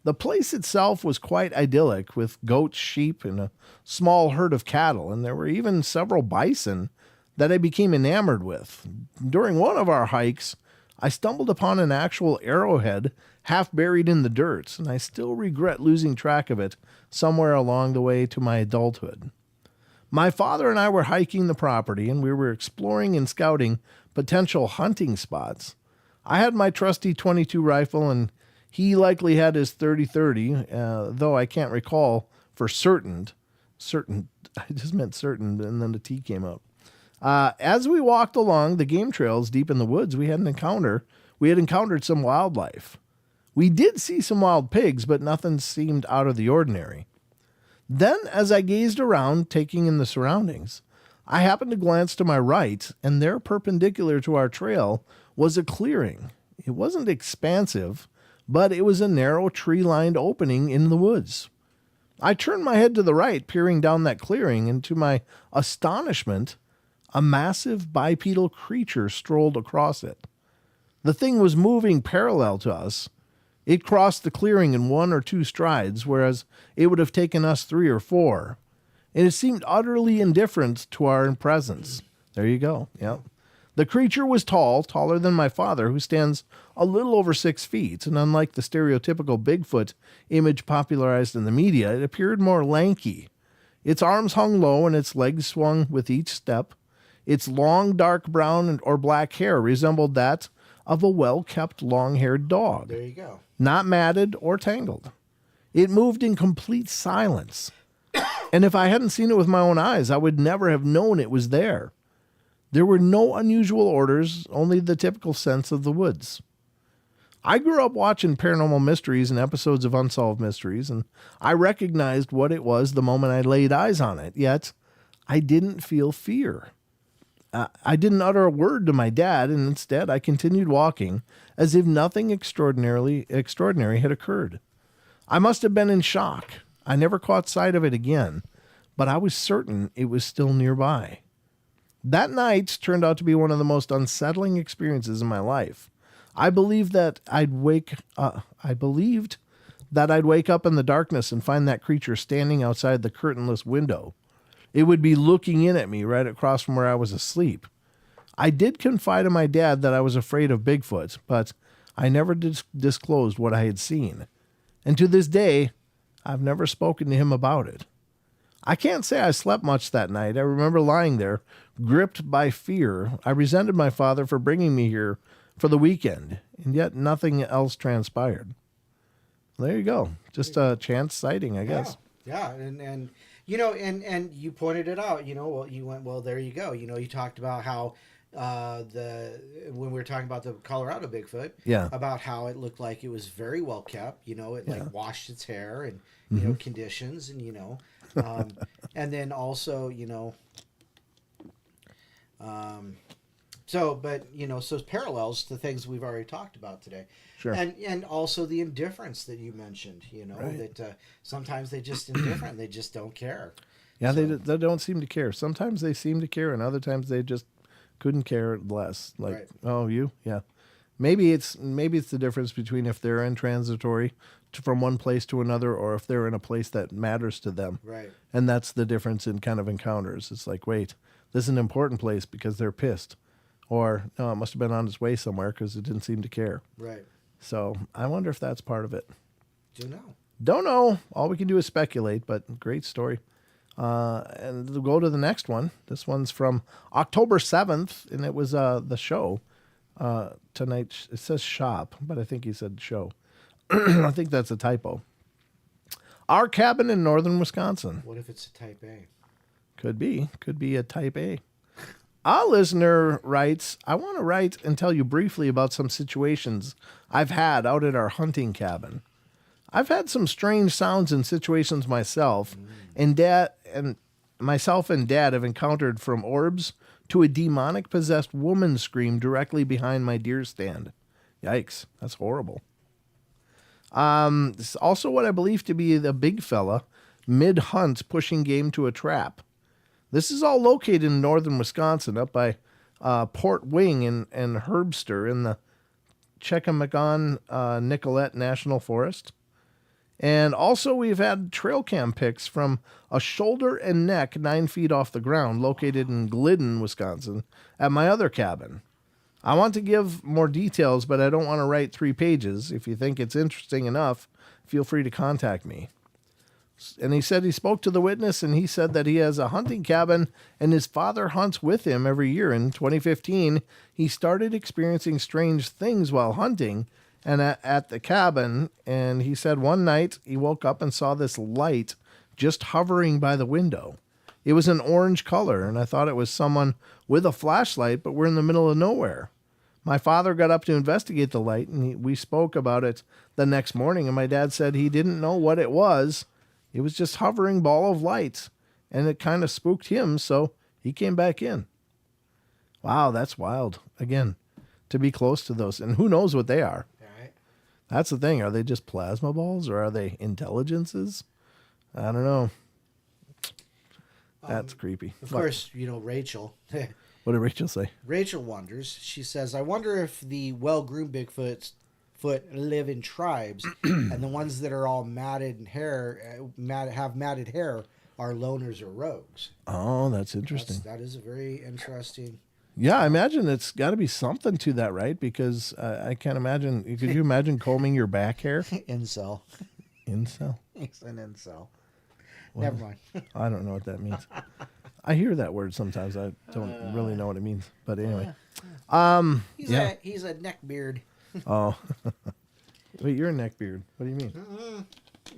The place itself was quite idyllic, with goats, sheep, and a small herd of cattle, and there were even several bison that I became enamored with. During one of our hikes, I stumbled upon an actual arrowhead half buried in the dirt, and I still regret losing track of it somewhere along the way to my adulthood. My father and I were hiking the property, and we were exploring and scouting potential hunting spots. I had my trusty .22 rifle, and he likely had his .30-30, though I can't recall for certain. I just meant certain, and then the T came up. As we walked along the game trails deep in the woods, we had encountered some wildlife. We did see some wild pigs, but nothing seemed out of the ordinary. Then, as I gazed around, taking in the surroundings, I happened to glance to my right, and there, perpendicular to our trail, was a clearing. It wasn't expansive, but it was a narrow tree-lined opening in the woods. I turned my head to the right, peering down that clearing, and to my astonishment, a massive bipedal creature strolled across it. The thing was moving parallel to us. It crossed the clearing in 1 or 2 strides, whereas it would have taken us 3 or 4. And it seemed utterly indifferent to our presence. There you go. Yep. The creature was tall, taller than my father, who stands a little over 6 feet, and unlike the stereotypical Bigfoot image popularized in the media, it appeared more lanky. Its arms hung low and its legs swung with each step. Its long, dark brown or black hair resembled that of a well-kept, long-haired dog. There you go. Not matted or tangled. It moved in complete silence. And if I hadn't seen it with my own eyes, I would never have known it was there. There were no unusual orders, only the typical sense of the woods. I grew up watching paranormal mysteries and episodes of Unsolved Mysteries, and I recognized what it was the moment I laid eyes on it, yet I didn't feel fear. I didn't utter a word to my dad, and instead I continued walking as if nothing extraordinary had occurred. I must have been in shock. I never caught sight of it again, but I was certain it was still nearby. That night turned out to be one of the most unsettling experiences in my life. I believed that I'd wake up in the darkness and find that creature standing outside the curtainless window. It would be looking in at me right across from where I was asleep. I did confide in my dad that I was afraid of Bigfoot, but I never disclosed what I had seen. And to this day, I've never spoken to him about it. I can't say I slept much that night. I remember lying there, gripped by fear. I resented my father for bringing me here for the weekend, and yet nothing else transpired. There you go. Just a chance sighting, I guess. Yeah, and you know, and you pointed it out. You know, well, you went, well, there you go. You know, you talked about how when we were talking about the Colorado Bigfoot, about how it looked like it was very well kept. You know, it like washed its hair and you know conditions, and you know, and then also you know, so but you know, so parallels to things we've already talked about today. Sure. And also the indifference that you mentioned. You know that sometimes they just indifferent. They just don't care. Yeah, so. They don't seem to care. Sometimes they seem to care, and other times they just couldn't care less. Like, oh, you? Yeah. Maybe it's the difference between if they're intransitory from one place to another, or if they're in a place that matters to them. Right. And that's the difference in kind of encounters. It's like, wait, this is an important place because they're pissed, or no, it must have been on its way somewhere because it didn't seem to care. Right. So I wonder if that's part of it. Don't know. All we can do is speculate, but great story. And we'll go to the next one. This one's from October 7th, and it was the show. Tonight, it says shop, but I think he said show. I think that's a typo. Our cabin in northern Wisconsin. What if it's a type A? Could be a type A. Our listener writes, I want to write and tell you briefly about some situations I've had out at our hunting cabin. I've had some strange sounds and situations myself, and Dad and Dad have encountered from orbs to a demonic possessed woman scream directly behind my deer stand. Yikes, that's horrible. This is also what I believe to be the big fella mid-hunt pushing game to a trap. This is all located in northern Wisconsin, up by Port Wing and Herbster in the Chequamegon Nicollet National Forest. And also we've had trail cam pics from a shoulder and neck 9 feet off the ground located in Glidden, Wisconsin, at my other cabin. I want to give more details, but I don't want to write 3 pages. If you think it's interesting enough, feel free to contact me. And he said he spoke to the witness, and he said that he has a hunting cabin, and his father hunts with him every year. In 2015, he started experiencing strange things while hunting and at the cabin, and he said one night he woke up and saw this light just hovering by the window. It was an orange color, and I thought it was someone with a flashlight, but we're in the middle of nowhere. My father got up to investigate the light, and we spoke about it the next morning, and my dad said he didn't know what it was. It was just hovering ball of light, and it kind of spooked him, so he came back in. Wow, that's wild. Again, to be close to those, and who knows what they are. Right. That's the thing. Are they just plasma balls, or are they intelligences? I don't know. That's creepy. Of course, you know, Rachel. What did Rachel say? Rachel wonders. She says, I wonder if the well-groomed Bigfoots live in tribes, and the ones that are all matted hair, have matted hair, are loners or rogues. Oh, that's interesting. That is a very interesting. Yeah, I imagine it's got to be something to that, right? Because I can't imagine. Could you imagine combing your back hair? Incel. Incel? It's an incel. Never mind. I don't know what that means. I hear that word sometimes. I don't really know what it means. But anyway. He's a neckbeard. Oh. Wait, you're a neckbeard. What do you mean?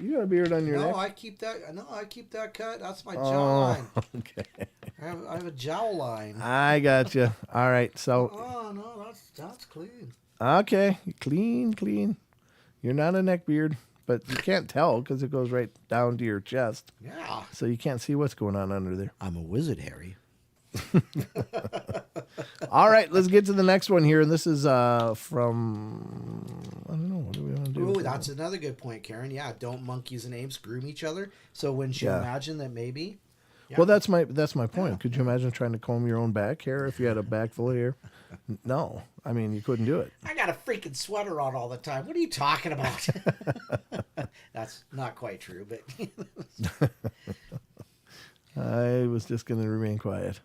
You got a beard on your neck? No, I keep that cut. That's my jawline. Okay. I have a jawline. I got you. All right. So. Oh no, that's clean. Okay, clean. You're not a neckbeard, but you can't tell because it goes right down to your chest. Yeah. So you can't see what's going on under there. I'm a wizard, Harry. All right, let's get to the next one here. And this is from, I don't know, what do we want to do? Ooh, that's another good point, Karen. Yeah, don't monkeys and apes groom each other? So wouldn't you imagine that maybe? Yeah. Well, that's my point. Could you imagine trying to comb your own back hair if you had a back full of hair? No. I mean, you couldn't do it. I got a freaking sweater on all the time. What are you talking about? That's not quite true, but... I was just going to remain quiet.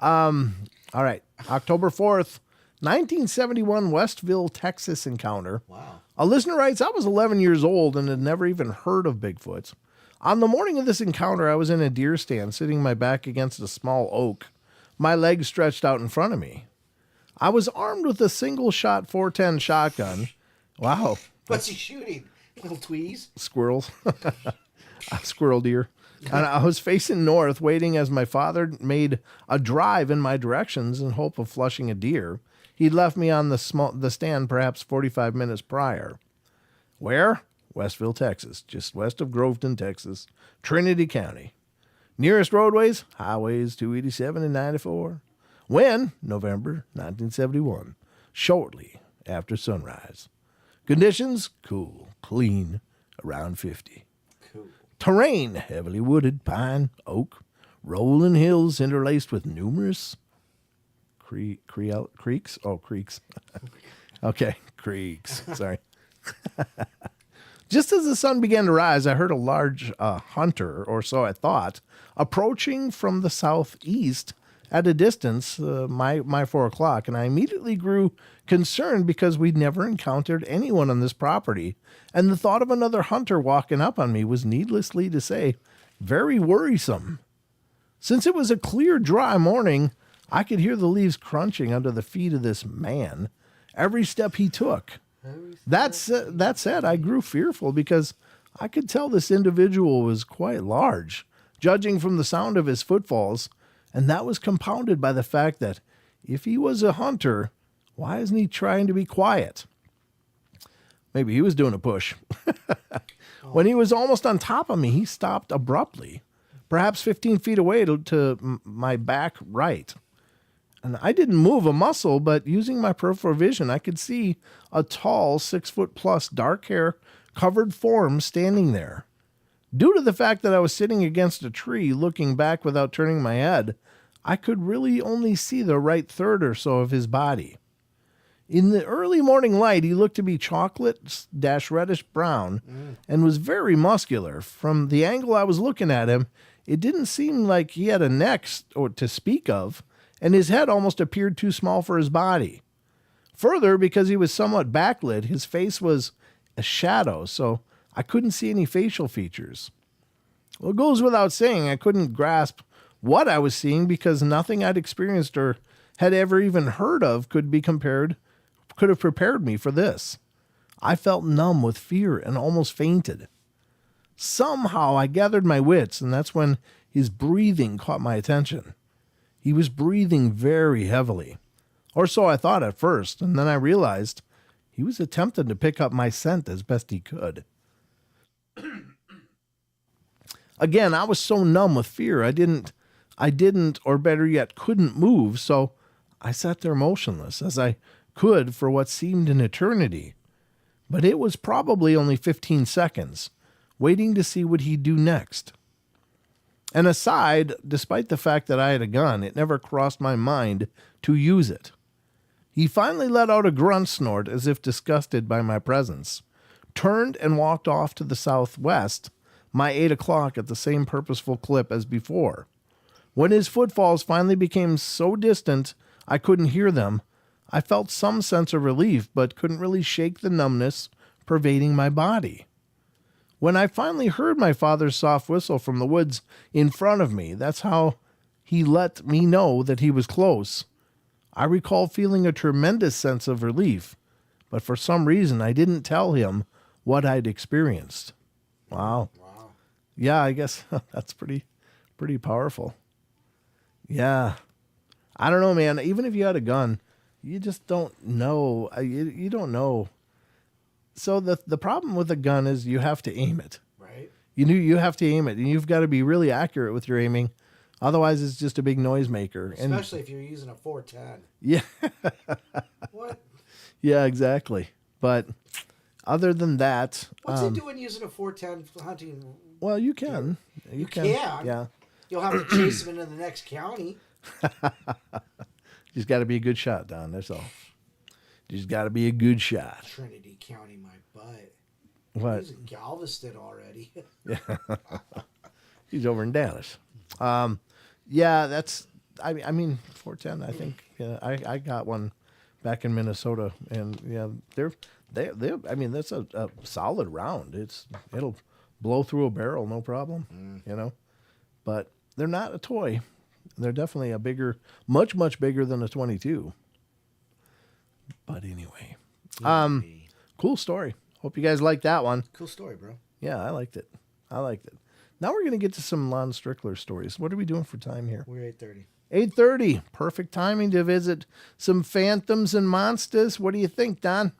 All right. October 4th, 1971 Westville, Texas encounter. Wow. A listener writes, I was 11 years old and had never even heard of Bigfoot. On the morning of this encounter, I was in a deer stand, sitting my back against a small oak, my legs stretched out in front of me. I was armed with a single-shot .410 shotgun. Wow. What's he shooting? Little tweez? Squirrels. A squirrel deer. And I was facing north, waiting as my father made a drive in my directions in hope of flushing a deer. He'd left me on the stand perhaps 45 minutes prior. Where? Westville, Texas, just west of Groveton, Texas, Trinity County. Nearest roadways, highways 287 and 94. When? November 1971, shortly after sunrise. Conditions, cool, clean, around 50. Cool. Terrain, heavily wooded, pine, oak, rolling hills interlaced with numerous creeks? Oh, creeks. Okay, creeks. Sorry. Just as the sun began to rise, I heard a large hunter, or so I thought, approaching from the southeast at a distance, my 4 o'clock, and I immediately grew concerned because we'd never encountered anyone on this property, and the thought of another hunter walking up on me was, needlessly to say, very worrisome. Since it was a clear, dry morning, I could hear the leaves crunching under the feet of this man every step he took. That said, I grew fearful because I could tell this individual was quite large, judging from the sound of his footfalls, and that was compounded by the fact that if he was a hunter, why isn't he trying to be quiet? Maybe he was doing a push. When he was almost on top of me, he stopped abruptly, perhaps 15 feet away to my back right. And I didn't move a muscle, but using my peripheral vision, I could see a tall 6-foot-plus dark hair covered form standing there. Due to the fact that I was sitting against a tree looking back without turning my head, I could really only see the right third or so of his body. In the early morning light, he looked to be chocolate-reddish brown and was very muscular. From the angle I was looking at him, it didn't seem like he had a neck or to speak of, and his head almost appeared too small for his body. Further, because he was somewhat backlit, his face was a shadow, so I couldn't see any facial features. Well, it goes without saying I couldn't grasp what I was seeing because nothing I'd experienced or had ever even heard of could have prepared me for this. I felt numb with fear and almost fainted. Somehow I gathered my wits, and that's when his breathing caught my attention. He was breathing very heavily, or so I thought at first, and then I realized he was attempting to pick up my scent as best he could. Again, I was so numb with fear, I didn't, or better yet, couldn't move, so I sat there motionless, as I could for what seemed an eternity. But it was probably only 15 seconds, waiting to see what he'd do next. And aside, despite the fact that I had a gun, it never crossed my mind to use it. He finally let out a grunt snort as if disgusted by my presence, turned and walked off to the southwest, my 8 o'clock at the same purposeful clip as before. When his footfalls finally became so distant I couldn't hear them, I felt some sense of relief, but couldn't really shake the numbness pervading my body. When I finally heard my father's soft whistle from the woods in front of me, that's how he let me know that he was close. I recall feeling a tremendous sense of relief, but for some reason I didn't tell him what I'd experienced. Wow. Yeah, I guess that's pretty powerful. Yeah. I don't know, man. Even if you had a gun, you just don't know. You don't know. So the problem with a gun is you have to aim it. Right. You have to aim it, and you've got to be really accurate with your aiming. Otherwise, it's just a big noisemaker. Especially if you're using a 410. Yeah. What? Yeah, exactly. But other than that... What's he doing using a 410 hunting? Well, you can. You can? Yeah. You'll have to chase him into the next county. Just got to be a good shot, Don. That's all. Just got to be a good shot. Trinity County, my butt. What? He's in Galveston already. Yeah. He's over in Dallas. Yeah, that's. I mean, 410. I think. Yeah, I got one back in Minnesota, and yeah, they. I mean, that's a solid round. It'll blow through a barrel, no problem. You know, but they're not a toy. They're definitely a bigger, much bigger than a 22. But anyway, cool story. Hope you guys liked that one. Cool story, bro. Yeah, I liked it. Now we're gonna get to some Lon Strickler stories. What are we doing for time here? We're 8:30. 8:30. Perfect timing to visit some phantoms and monsters. What do you think, Don?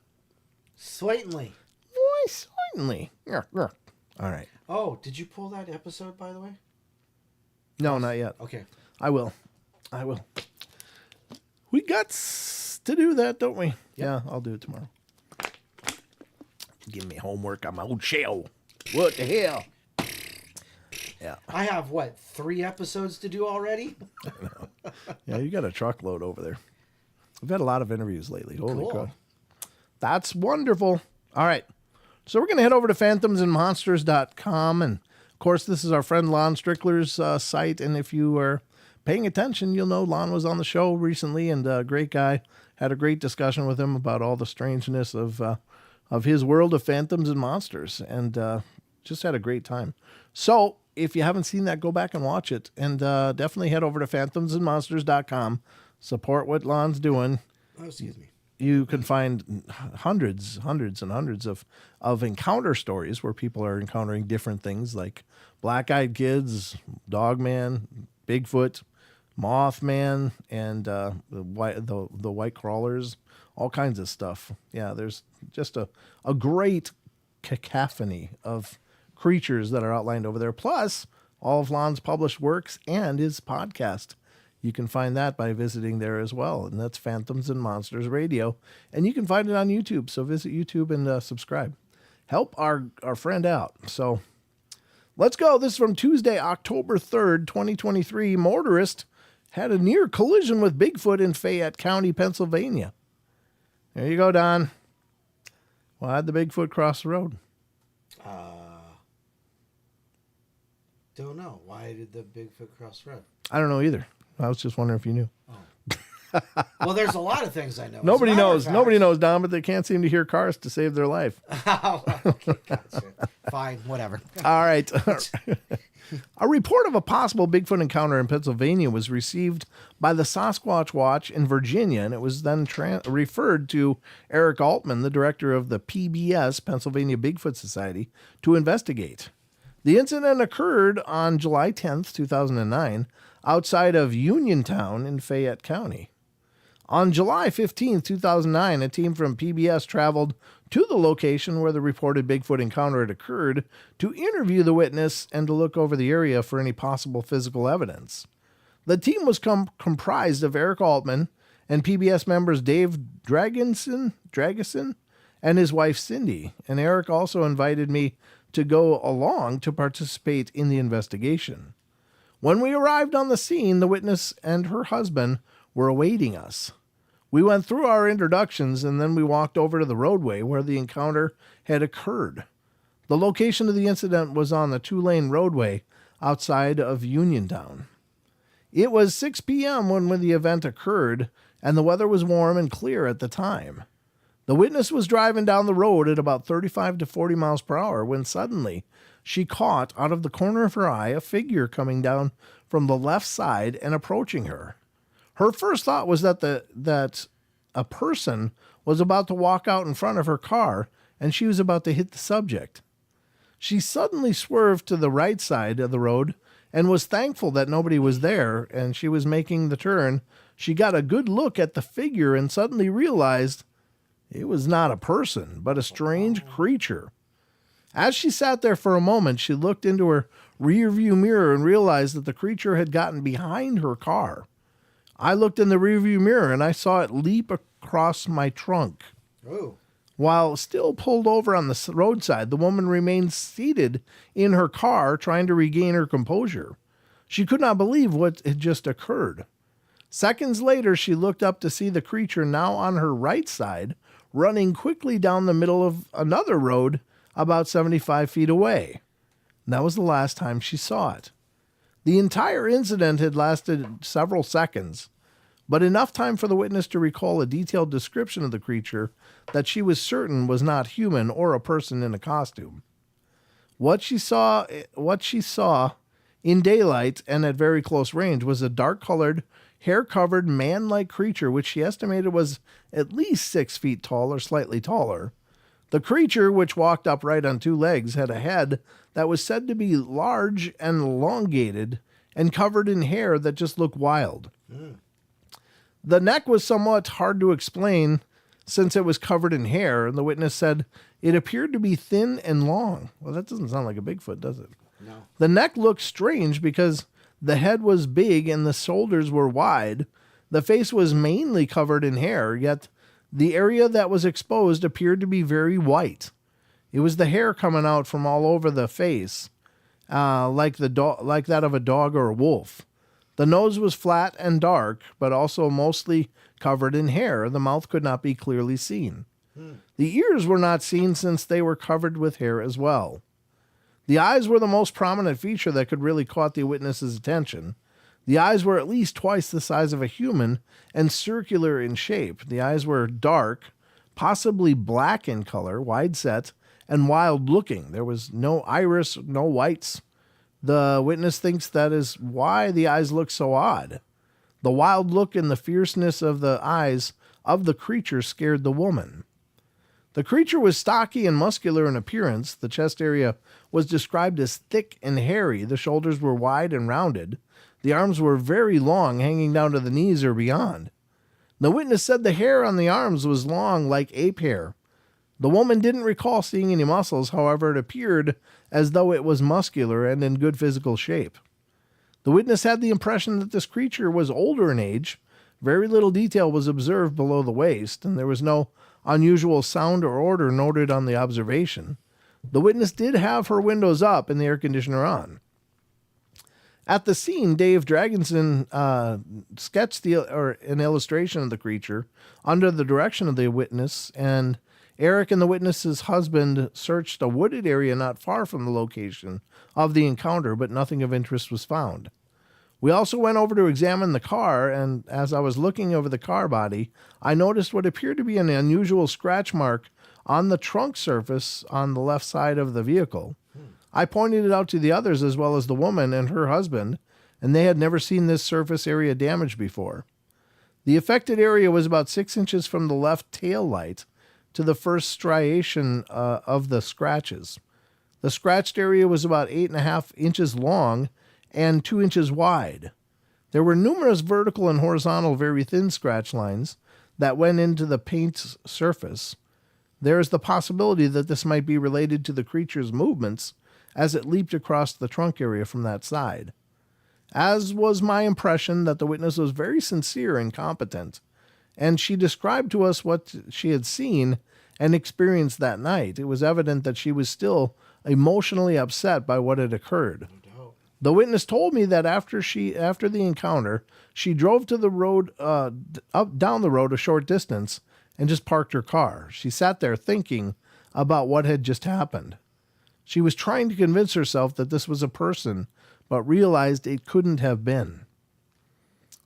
Certainly. Why, certainly. Yeah. All right. Oh, did you pull that episode, by the way? No, not yet. Okay. I will. We got to do that, don't we? Yep. Yeah, I'll do it tomorrow. Give me homework on my old show. What the hell? Yeah. I have, 3 episodes to do already? Yeah, you got a truckload over there. We've had a lot of interviews lately. Holy cow. That's wonderful. All right. So we're going to head over to phantomsandmonsters.com. And, of course, this is our friend Lon Strickler's site. And if you are paying attention, you'll know Lon was on the show recently, and a great guy. Had a great discussion with him about all the strangeness of his world of phantoms and monsters, and just had a great time. So if you haven't seen that, go back and watch it, and definitely head over to phantomsandmonsters.com. Support what Lon's doing. Oh, excuse me. You can find hundreds and hundreds of encounter stories where people are encountering different things like black-eyed kids, Dogman, Bigfoot, Mothman, and the white crawlers, all kinds of stuff. Yeah, there's just a great cacophony of creatures that are outlined over there, plus all of Lon's published works and his podcast. You can find that by visiting there as well, and that's Phantoms and Monsters Radio, and you can find it on YouTube, so visit YouTube and subscribe. Help our friend out. So let's go. This is from Tuesday, October 3rd, 2023. Motorist had a near collision with Bigfoot in Fayette County, Pennsylvania. There you go, Don. Why had the Bigfoot cross the road? Don't know. Why did the Bigfoot cross the road? I don't know either. I was just wondering if you knew. Oh. Well, there's a lot of things I know. Nobody knows. Nobody knows, Don, but they can't seem to hear cars to save their life. Okay, gotcha. Fine, whatever. All right. A report of a possible Bigfoot encounter in Pennsylvania was received by the Sasquatch Watch in Virginia, and it was then referred to Eric Altman, the director of the PBS, Pennsylvania Bigfoot Society, to investigate. The incident occurred on July 10th, 2009, outside of Uniontown in Fayette County. On July 15th, 2009, a team from PBS traveled to the location where the reported Bigfoot encounter had occurred to interview the witness and to look over the area for any possible physical evidence. The team was comprised of Eric Altman and PBS members Dave Drageson and his wife Cindy, and Eric also invited me to go along to participate in the investigation. When we arrived on the scene, the witness and her husband were awaiting us. We went through our introductions, and then we walked over to the roadway where the encounter had occurred. The location of the incident was on the 2-lane roadway outside of Uniontown. It was 6 p.m. when the event occurred, and the weather was warm and clear at the time. The witness was driving down the road at about 35 to 40 miles per hour when suddenly she caught out of the corner of her eye a figure coming down from the left side and approaching her. Her first thought was that a person was about to walk out in front of her car and she was about to hit the subject. She suddenly swerved to the right side of the road and was thankful that nobody was there, and she was making the turn. She got a good look at the figure and suddenly realized it was not a person, but a strange creature. As she sat there for a moment, she looked into her rearview mirror and realized that the creature had gotten behind her car. I looked in the rearview mirror and I saw it leap across my trunk. Oh. While still pulled over on the roadside, the woman remained seated in her car, trying to regain her composure. She could not believe what had just occurred. Seconds later, she looked up to see the creature now on her right side, running quickly down the middle of another road about 75 feet away. And that was the last time she saw it. The entire incident had lasted several seconds, but enough time for the witness to recall a detailed description of the creature that she was certain was not human or a person in a costume. What she saw in daylight and at very close range was a dark-colored, hair-covered, man-like creature which she estimated was at least 6 feet tall or slightly taller. The creature, which walked upright on 2 legs, had a head that was said to be large and elongated and covered in hair that just looked wild. The neck was somewhat hard to explain since it was covered in hair, and the witness said it appeared to be thin and long. Well, that doesn't sound like a Bigfoot, does it? No. The neck looked strange because the head was big and the shoulders were wide. The face was mainly covered in hair, yet the area that was exposed appeared to be very white. It was the hair coming out from all over the face, like that of a dog or a wolf. The nose was flat and dark, but also mostly covered in hair. The mouth could not be clearly seen. The ears were not seen since they were covered with hair as well. The eyes were the most prominent feature that could really caught the witness's attention. The eyes were at least twice the size of a human and circular in shape. The eyes were dark, possibly black in color, wide-set, and wild-looking. There was no iris, no whites. The witness thinks that is why the eyes look so odd. The wild look and the fierceness of the eyes of the creature scared the woman. The creature was stocky and muscular in appearance. The chest area was described as thick and hairy. The shoulders were wide and rounded. The arms were very long, hanging down to the knees or beyond. The witness said the hair on the arms was long like ape hair. The woman didn't recall seeing any muscles, however, it appeared as though it was muscular and in good physical shape. The witness had the impression that this creature was older in age. Very little detail was observed below the waist, and there was no unusual sound or odor noted on the observation. The witness did have her windows up and the air conditioner on. At the scene, Dave Dragonson sketched an illustration of the creature under the direction of the witness, and Eric and the witness's husband searched a wooded area not far from the location of the encounter, but nothing of interest was found. We also went over to examine the car, and as I was looking over the car body, I noticed what appeared to be an unusual scratch mark on the trunk surface on the left side of the vehicle. I pointed it out to the others as well as the woman and her husband, and they had never seen this surface area damaged before. The affected area was about 6 inches from the left tail light to the first striation of the scratches. The scratched area was about 8.5 inches long and 2 inches wide. There were numerous vertical and horizontal, very thin scratch lines that went into the paint's surface. There is the possibility that this might be related to the creature's movements as it leaped across the trunk area from that side. As was my impression that the witness was very sincere and competent, and she described to us what she had seen and experienced that night. It was evident that she was still emotionally upset by what had occurred. The witness told me that after the encounter, she drove to the road, down the road a short distance and just parked her car. She sat there thinking about what had just happened. She was trying to convince herself that this was a person, but realized it couldn't have been.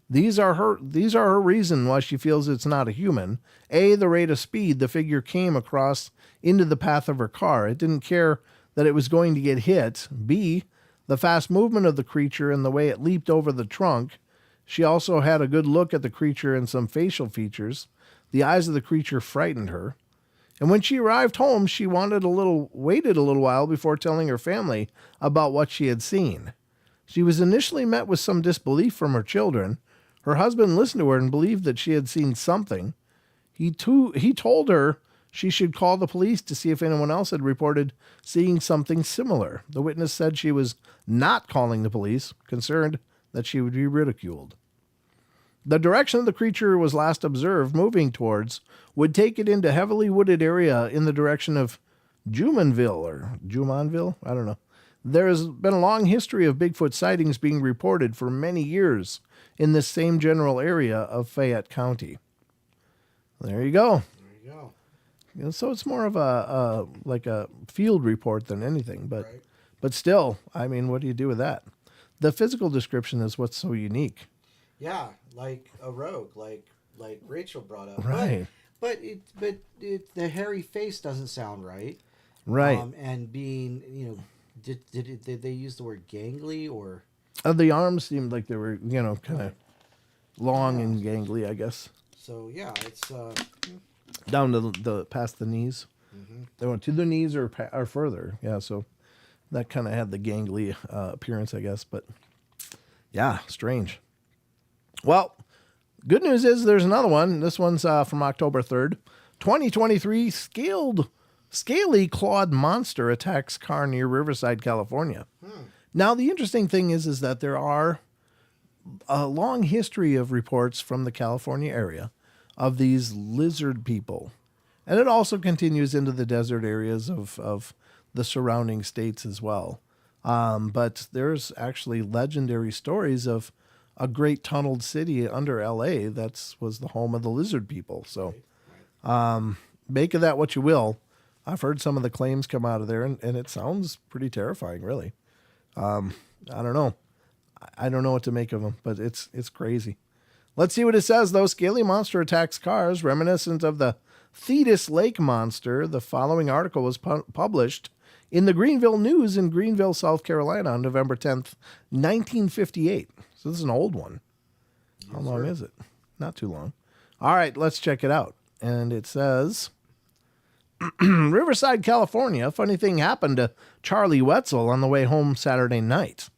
These are her reason why she feels it's not a human. A, the rate of speed the figure came across into the path of her car. It didn't care that it was going to get hit. B, the fast movement of the creature and the way it leaped over the trunk. She also had a good look at the creature and some facial features. The eyes of the creature frightened her. And when she arrived home, she waited a little while before telling her family about what she had seen. She was initially met with some disbelief from her children. Her husband listened to her and believed that she had seen something. He told her she should call the police to see if anyone else had reported seeing something similar. The witness said she was not calling the police, concerned that she would be ridiculed. The direction the creature was last observed moving towards would take it into heavily wooded area in the direction of Jumonville? I don't know. There has been a long history of Bigfoot sightings being reported for many years in this same general area of Fayette County. There you go. There you go. So it's more of a field report than anything, but still, I mean, what do you do with that? the physical description is what's so unique. Yeah, like a rogue, like Rachel brought up. Right. But the hairy face doesn't sound right. Right. And being, did they use the word gangly or? The arms seemed like they were, kind of long and gangly, I guess. So yeah, it's down to the past the knees. Mm-hmm. They went to the knees or further. Yeah, so that kind of had the gangly appearance, I guess. But yeah, strange. Well, good news is there's another one. This one's from October 3rd. 2023, scaly clawed monster attacks car near Riverside, California. Now, the interesting thing is that there are a long history of reports from the California area of these lizard people. And it also continues into the desert areas of the surrounding states as well. But there's actually legendary stories of a great tunneled city under LA that was the home of the lizard people. So make of that what you will. I've heard some of the claims come out of there, and it sounds pretty terrifying, really. I don't know. I don't know what to make of them, but it's crazy. Let's see what it says, though. Scaly monster attacks cars, reminiscent of the Thetis Lake monster. The following article was published in the Greenville News in Greenville, South Carolina on November 10th, 1958. So this is an old one. How long is it? Not too long. All right, let's check it out. And it says, Riverside, California. Funny thing happened to Charlie Wetzel on the way home Saturday night.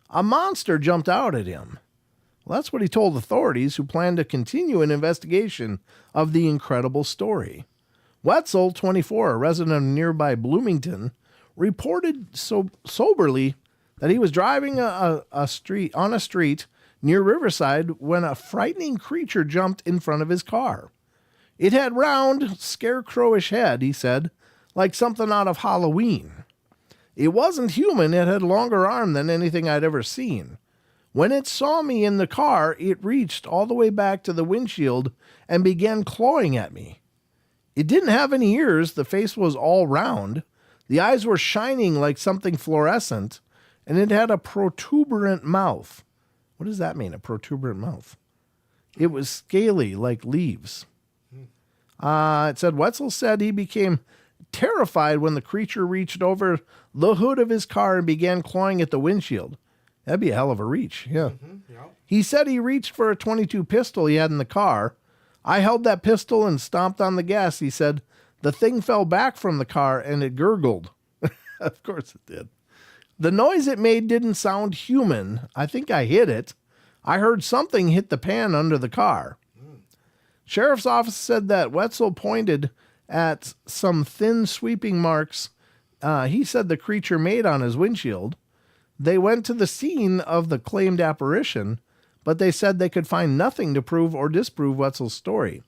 A monster jumped out at him. Well, that's what he told authorities, who planned to continue an investigation of the incredible story. Wetzel, 24, a resident of nearby Bloomington, reported soberly that he was driving on a street near Riverside when a frightening creature jumped in front of his car. It had round, scarecrowish head, he said, like something out of Halloween. It wasn't human. It had longer arm than anything I'd ever seen. When it saw me in the car, it reached all the way back to the windshield and began clawing at me. It didn't have any ears. The face was all round. The eyes were shining like something fluorescent, and it had a protuberant mouth. What does that mean, a protuberant mouth? It was scaly like leaves. It said Wetzel said he became terrified when the creature reached over the hood of his car and began clawing at the windshield. That'd be a hell of a reach, yeah. He said he reached for a .22 pistol he had in the car. I held that pistol and stomped on the gas, he said. The thing fell back from the car and it gurgled. Of course it did. The noise it made didn't sound human. I think I hit it. I heard something hit the pan under the car. Sheriff's office said that Wetzel pointed at some thin sweeping marks he said the creature made on his windshield. They went to the scene of the claimed apparition, but they said they could find nothing to prove or disprove Wetzel's story.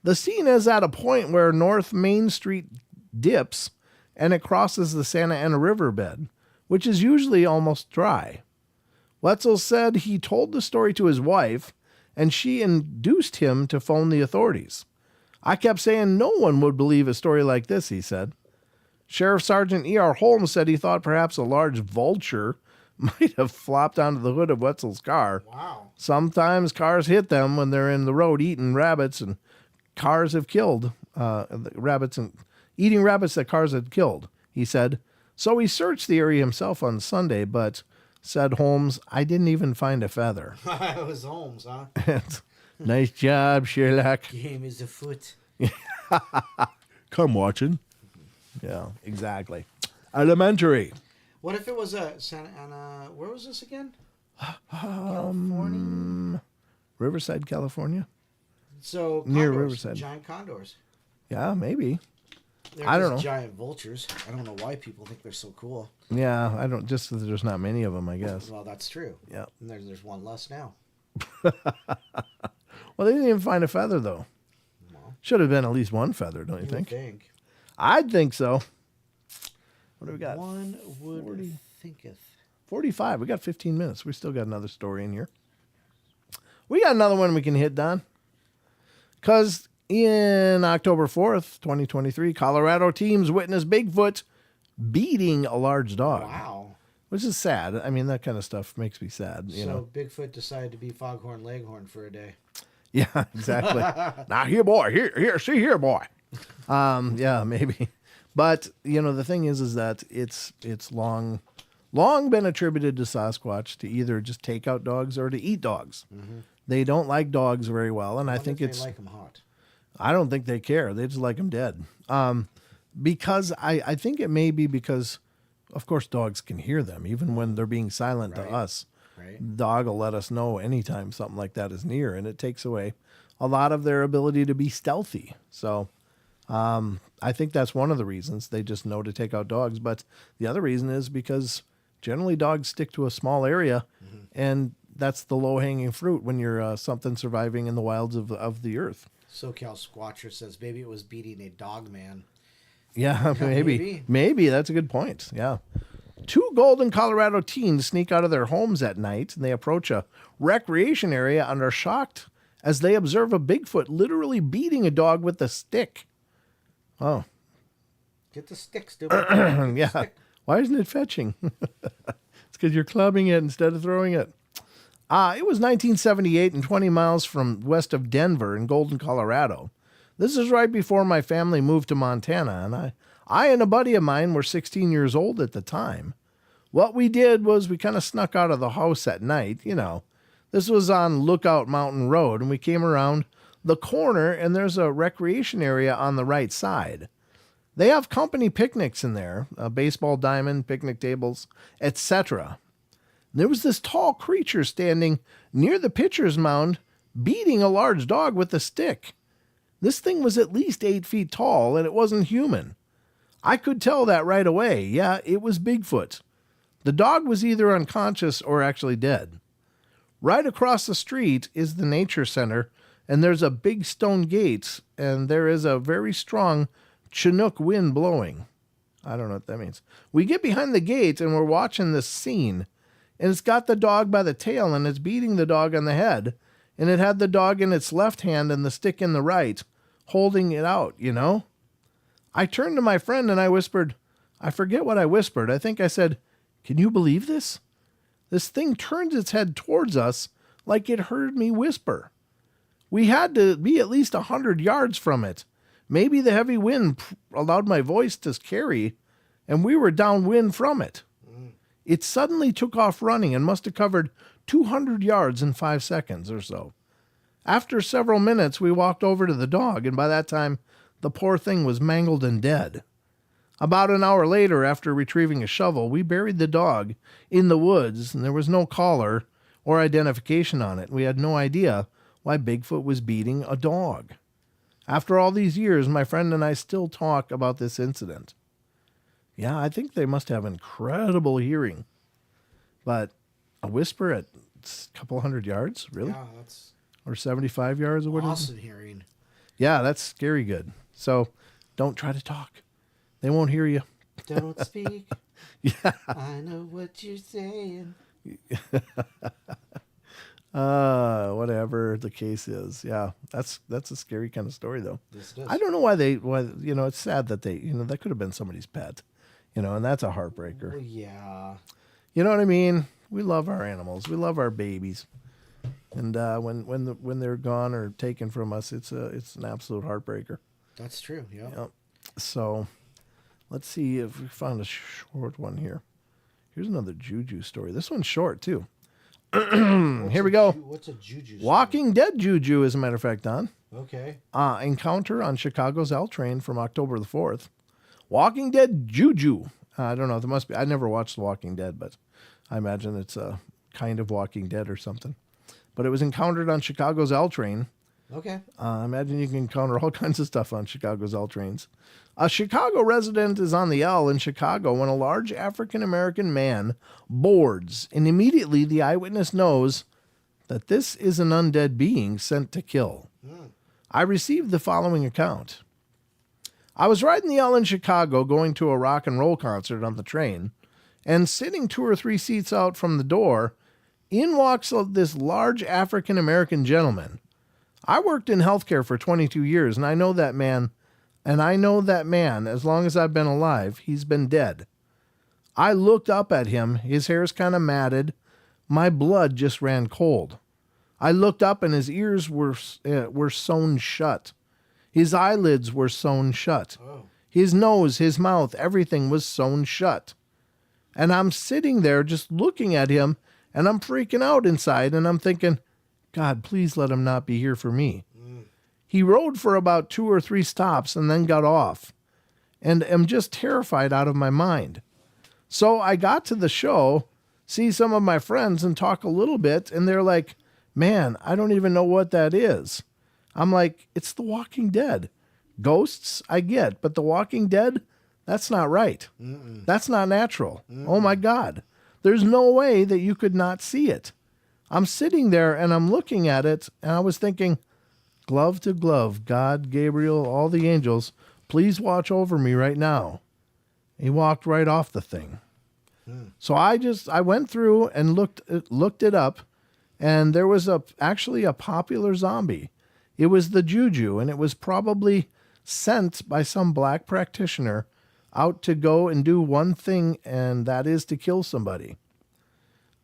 The scene is at a point where North Main Street dips and it crosses the Santa Ana riverbed, which is usually almost dry. Wetzel said he told the story to his wife, and she induced him to phone the authorities. I kept saying no one would believe a story like this, he said. Sheriff Sergeant E.R. Holmes said he thought perhaps a large vulture might have flopped onto the hood of Wetzel's car. Wow. Sometimes cars hit them when they're in the road eating rabbits, and cars have killed rabbits and eating rabbits that cars had killed, he said. So he searched the area himself on Sunday, but, said Holmes, I didn't even find a feather. It was Holmes, huh? Nice job, Sherlock. Game is afoot. Come watching. Yeah, exactly. Elementary. What if it was a Santa Ana? Where was this again? California. Riverside, California. So near condors, Riverside. giant condors. Yeah, maybe. They're I don't just know. Giant vultures. I don't know why people think they're so cool. Yeah, I don't. Just that there's not many of them, I guess. Well, that's true. Yeah. And there's one less now. Well, they didn't even find a feather though. Well, Should have been at least one feather, don't you you think? would think. I'd think so. What do we got? One would thinketh. 45. We got 15 minutes. We still got another story in here. We got another one we can hit, Don. Because in October 4th, 2023, Colorado teams witnessed Bigfoot beating a large dog. Wow. which is sad. I mean, that kind of stuff makes me sad, you know. So Bigfoot decided to be Foghorn Leghorn for a day. Yeah, exactly. Now here, boy, here, see here, boy. Yeah, maybe. But, you know, the thing is that it's long been attributed to Sasquatch to either just take out dogs or to eat dogs. Mm-hmm. They don't like dogs very well, and I think they like them hot. I don't think they care. They just like them dead. Because I think it may be because, of course, dogs can hear them, even when they're being silent to us. Right. The dog will let us know anytime something like that is near, and it takes away a lot of their ability to be stealthy. So I think that's one of the reasons they just know to take out dogs. But the other reason is because generally dogs stick to a small area, and that's the low-hanging fruit when you're something surviving in the wilds of the earth. SoCal Squatcher says maybe it was beating a dog man. Yeah, maybe. That's a good point. Yeah. 2 Golden, Colorado teens sneak out of their homes at night, and they approach a recreation area and are shocked as they observe a Bigfoot literally beating a dog with a stick. Oh. Get the stick, stupid. Yeah. Stick. Why isn't it fetching? It's because you're clubbing it instead of throwing it. It was 1978 and 20 miles from west of Denver in Golden, Colorado. This is right before my family moved to Montana, and I and a buddy of mine were 16 years old at the time. What we did was we kind of snuck out of the house at night, you know. This was on Lookout Mountain Road, and we came around the corner, and there's a recreation area on the right side. They have company picnics in there, a baseball diamond, picnic tables, etc. There was this tall creature standing near the pitcher's mound, beating a large dog with a stick. This thing was at least 8 feet tall, and it wasn't human. I could tell that right away. Yeah, it was Bigfoot. The dog was either unconscious or actually dead. Right across the street is the nature center, and there's a big stone gate, and there is a very strong Chinook wind blowing. I don't know what that means. We get behind the gate, and we're watching this scene, and it's got the dog by the tail, and it's beating the dog on the head, and it had the dog in its left hand and the stick in the right, holding it out, you know? I turned to my friend and I whispered, I forget what I whispered. I think I said, "Can you believe this? This thing turns its head towards us like it heard me whisper." We had to be at least 100 yards from it. Maybe the heavy wind allowed my voice to carry, and we were downwind from it. It suddenly took off running and must have covered 200 yards in 5 seconds or so. After several minutes, we walked over to the dog, and by that time, the poor thing was mangled and dead. About an hour later, after retrieving a shovel, we buried the dog in the woods, and there was no collar or identification on it. We had no idea why Bigfoot was beating a dog. After all these years, my friend and I still talk about this incident. Yeah, I think they must have incredible hearing. But a whisper at a couple hundred yards? Really? Yeah, that's or 75 yards or whatever. awesome hearing. Yeah, that's scary good. So don't try to talk. They won't hear you. Don't speak. Yeah. I know what you're saying. Whatever the case is. Yeah, that's a scary kind of story, though. Yes, it is. I don't know why it's sad that that could have been somebody's pet, and that's a heartbreaker. Well, yeah. You know what I mean? We love our animals. We love our babies. And when they're gone or taken from us, it's an absolute heartbreaker. That's true. Yeah. Yep. So let's see if we found a short one here. Here's another juju story. This one's short too. Here we go. What's a juju story? Walking Dead juju, as a matter of fact, Don. Okay. Encounter on Chicago's L train from October the 4th. Walking Dead juju. I don't know. There must be. I never watched The Walking Dead, but I imagine it's a kind of Walking Dead or something. But it was encountered on Chicago's L train. Okay. I imagine you can encounter all kinds of stuff on Chicago's L trains. A Chicago resident is on the L in Chicago when a large African-American man boards, and immediately the eyewitness knows that this is an undead being sent to kill. I received the following account. I was riding the L in Chicago going to a rock and roll concert on the train, and sitting 2 or 3 seats out from the door, in walks this large African-American gentleman. I worked in healthcare for 22 years, and I know that man, as long as I've been alive, he's been dead. I looked up at him. His hair's kind of matted. My blood just ran cold. I looked up and his ears were sewn shut. His eyelids were sewn shut. Oh. His nose, his mouth, everything was sewn shut. And I'm sitting there just looking at him, and I'm freaking out inside, and I'm thinking, God, please let him not be here for me. He rode for about 2 or 3 stops and then got off, and am just terrified out of my mind. So I got to the show, see some of my friends, and talk a little bit, and they're like, man, I don't even know what that is. I'm like, it's The Walking Dead. Ghosts, I get, but The Walking Dead, that's not right. That's not natural. Oh my God. There's no way that you could not see it. I'm sitting there and I'm looking at it, and I was thinking, glove to glove, God, Gabriel, all the angels, please watch over me right now. He walked right off the thing. So I went through and looked it up, and there was actually a popular zombie. It was the Juju, and it was probably sent by some black practitioner out to go and do one thing, and that is to kill somebody.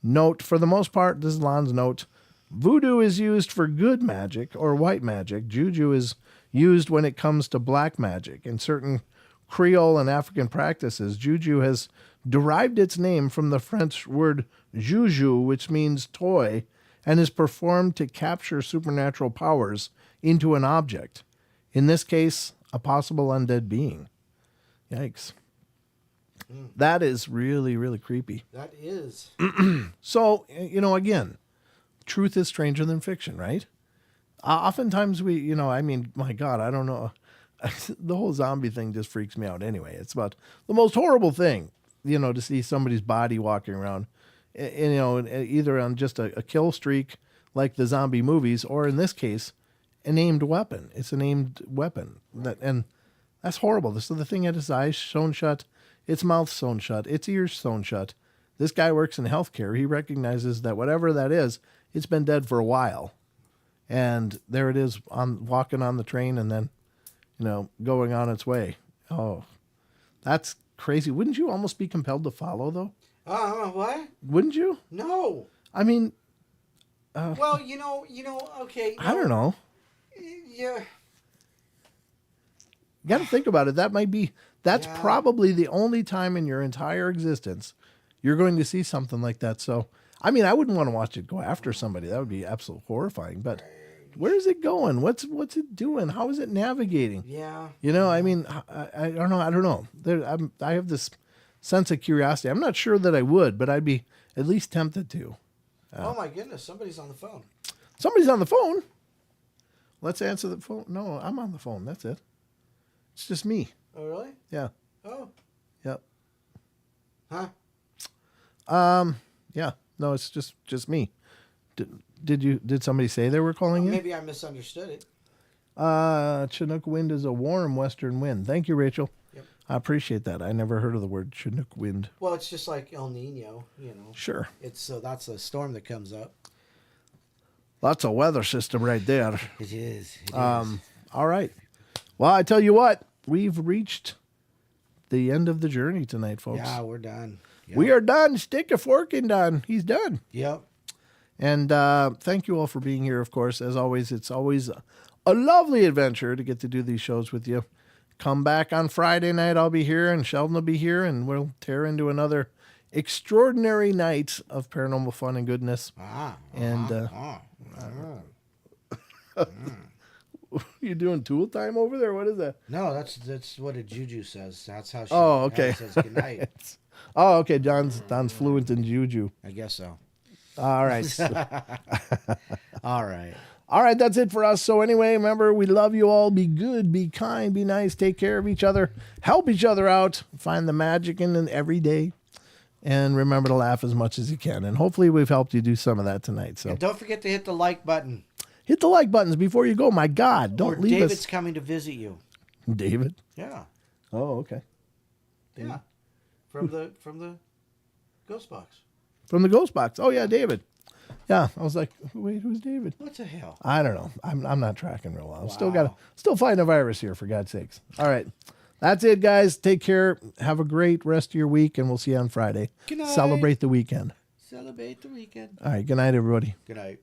Note, for the most part, this is Lon's note, voodoo is used for good magic or white magic. Juju is used when it comes to black magic. In certain Creole and African practices, Juju has derived its name from the French word juju, which means toy, and is performed to capture supernatural powers into an object. In this case, a possible undead being. Yikes. That is really, really creepy. That is. So, again, truth is stranger than fiction, right? Oftentimes my God, I don't know. The whole zombie thing just freaks me out anyway. It's about the most horrible thing, to see somebody's body walking around, either on just a kill streak like the zombie movies, or in this case, a named weapon. It's a named weapon. And that's horrible. So the thing had its eyes sewn shut, its mouth sewn shut, its ears sewn shut. This guy works in healthcare. He recognizes that whatever that is, it's been dead for a while. And there it is, walking on the train and then, going on its way. Oh, that's crazy. Wouldn't you almost be compelled to follow, though? What? Wouldn't you? No. I mean... well, okay. I don't know. Yeah. You got to think about it. That's Yeah. probably the only time in your entire existence you're going to see something like that. So, I mean, I wouldn't want to watch it go after somebody. That would be absolutely horrifying. But where is it going? What's it doing? How is it navigating? Yeah. I mean, I don't know. I don't know. I have this sense of curiosity. I'm not sure that I would, but I'd be at least tempted to. Oh my goodness, somebody's on the phone. Somebody's on the phone. Let's answer the phone. No, I'm on the phone. That's it. It's just me. Oh really? Yeah. Oh. Yep. Huh? Yeah. No, it's just me. Did somebody say they were calling in? Maybe I misunderstood it. Chinook wind is a warm western wind. Thank you, Rachel. Yep. I appreciate that. I never heard of the word Chinook wind. Well, it's just like El Nino, Sure. It's that's a storm that comes up. That's a weather system right there. It is. All right. Well, I tell you what, we've reached the end of the journey tonight, folks. Yeah, we're done. Yep. We are done. Stick a fork in done. He's done. Yep. And thank you all for being here, of course. As always, it's always a lovely adventure to get to do these shows with you. Come back on Friday night. I'll be here, and Sheldon will be here, and we'll tear into another extraordinary night of paranormal fun and goodness. You doing tool time over there? What is that? No, that's what a juju says. That's how she okay. says goodnight. Oh, okay. Don's fluent in juju. I guess so. All right. All right. All right, that's it for us. So anyway, remember, we love you all. Be good, be kind, be nice, take care of each other, help each other out, find the magic in every day, and remember to laugh as much as you can. And hopefully we've helped you do some of that tonight. So And don't forget to hit the like button. hit the like buttons before you go. My God, don't leave David's us. coming to visit you. David? Yeah. Oh, okay. Yeah. From the ghost box. From the ghost box. Oh, yeah, David. Yeah, I was like, wait, who's David? What the hell? I don't know. I'm not tracking real well. Wow. Still fighting a virus here, for God's sakes. All right. That's it, guys. Take care. Have a great rest of your week, and we'll see you on Friday. Good night. Celebrate the weekend. Celebrate the weekend. All right. Good night, everybody. Good night.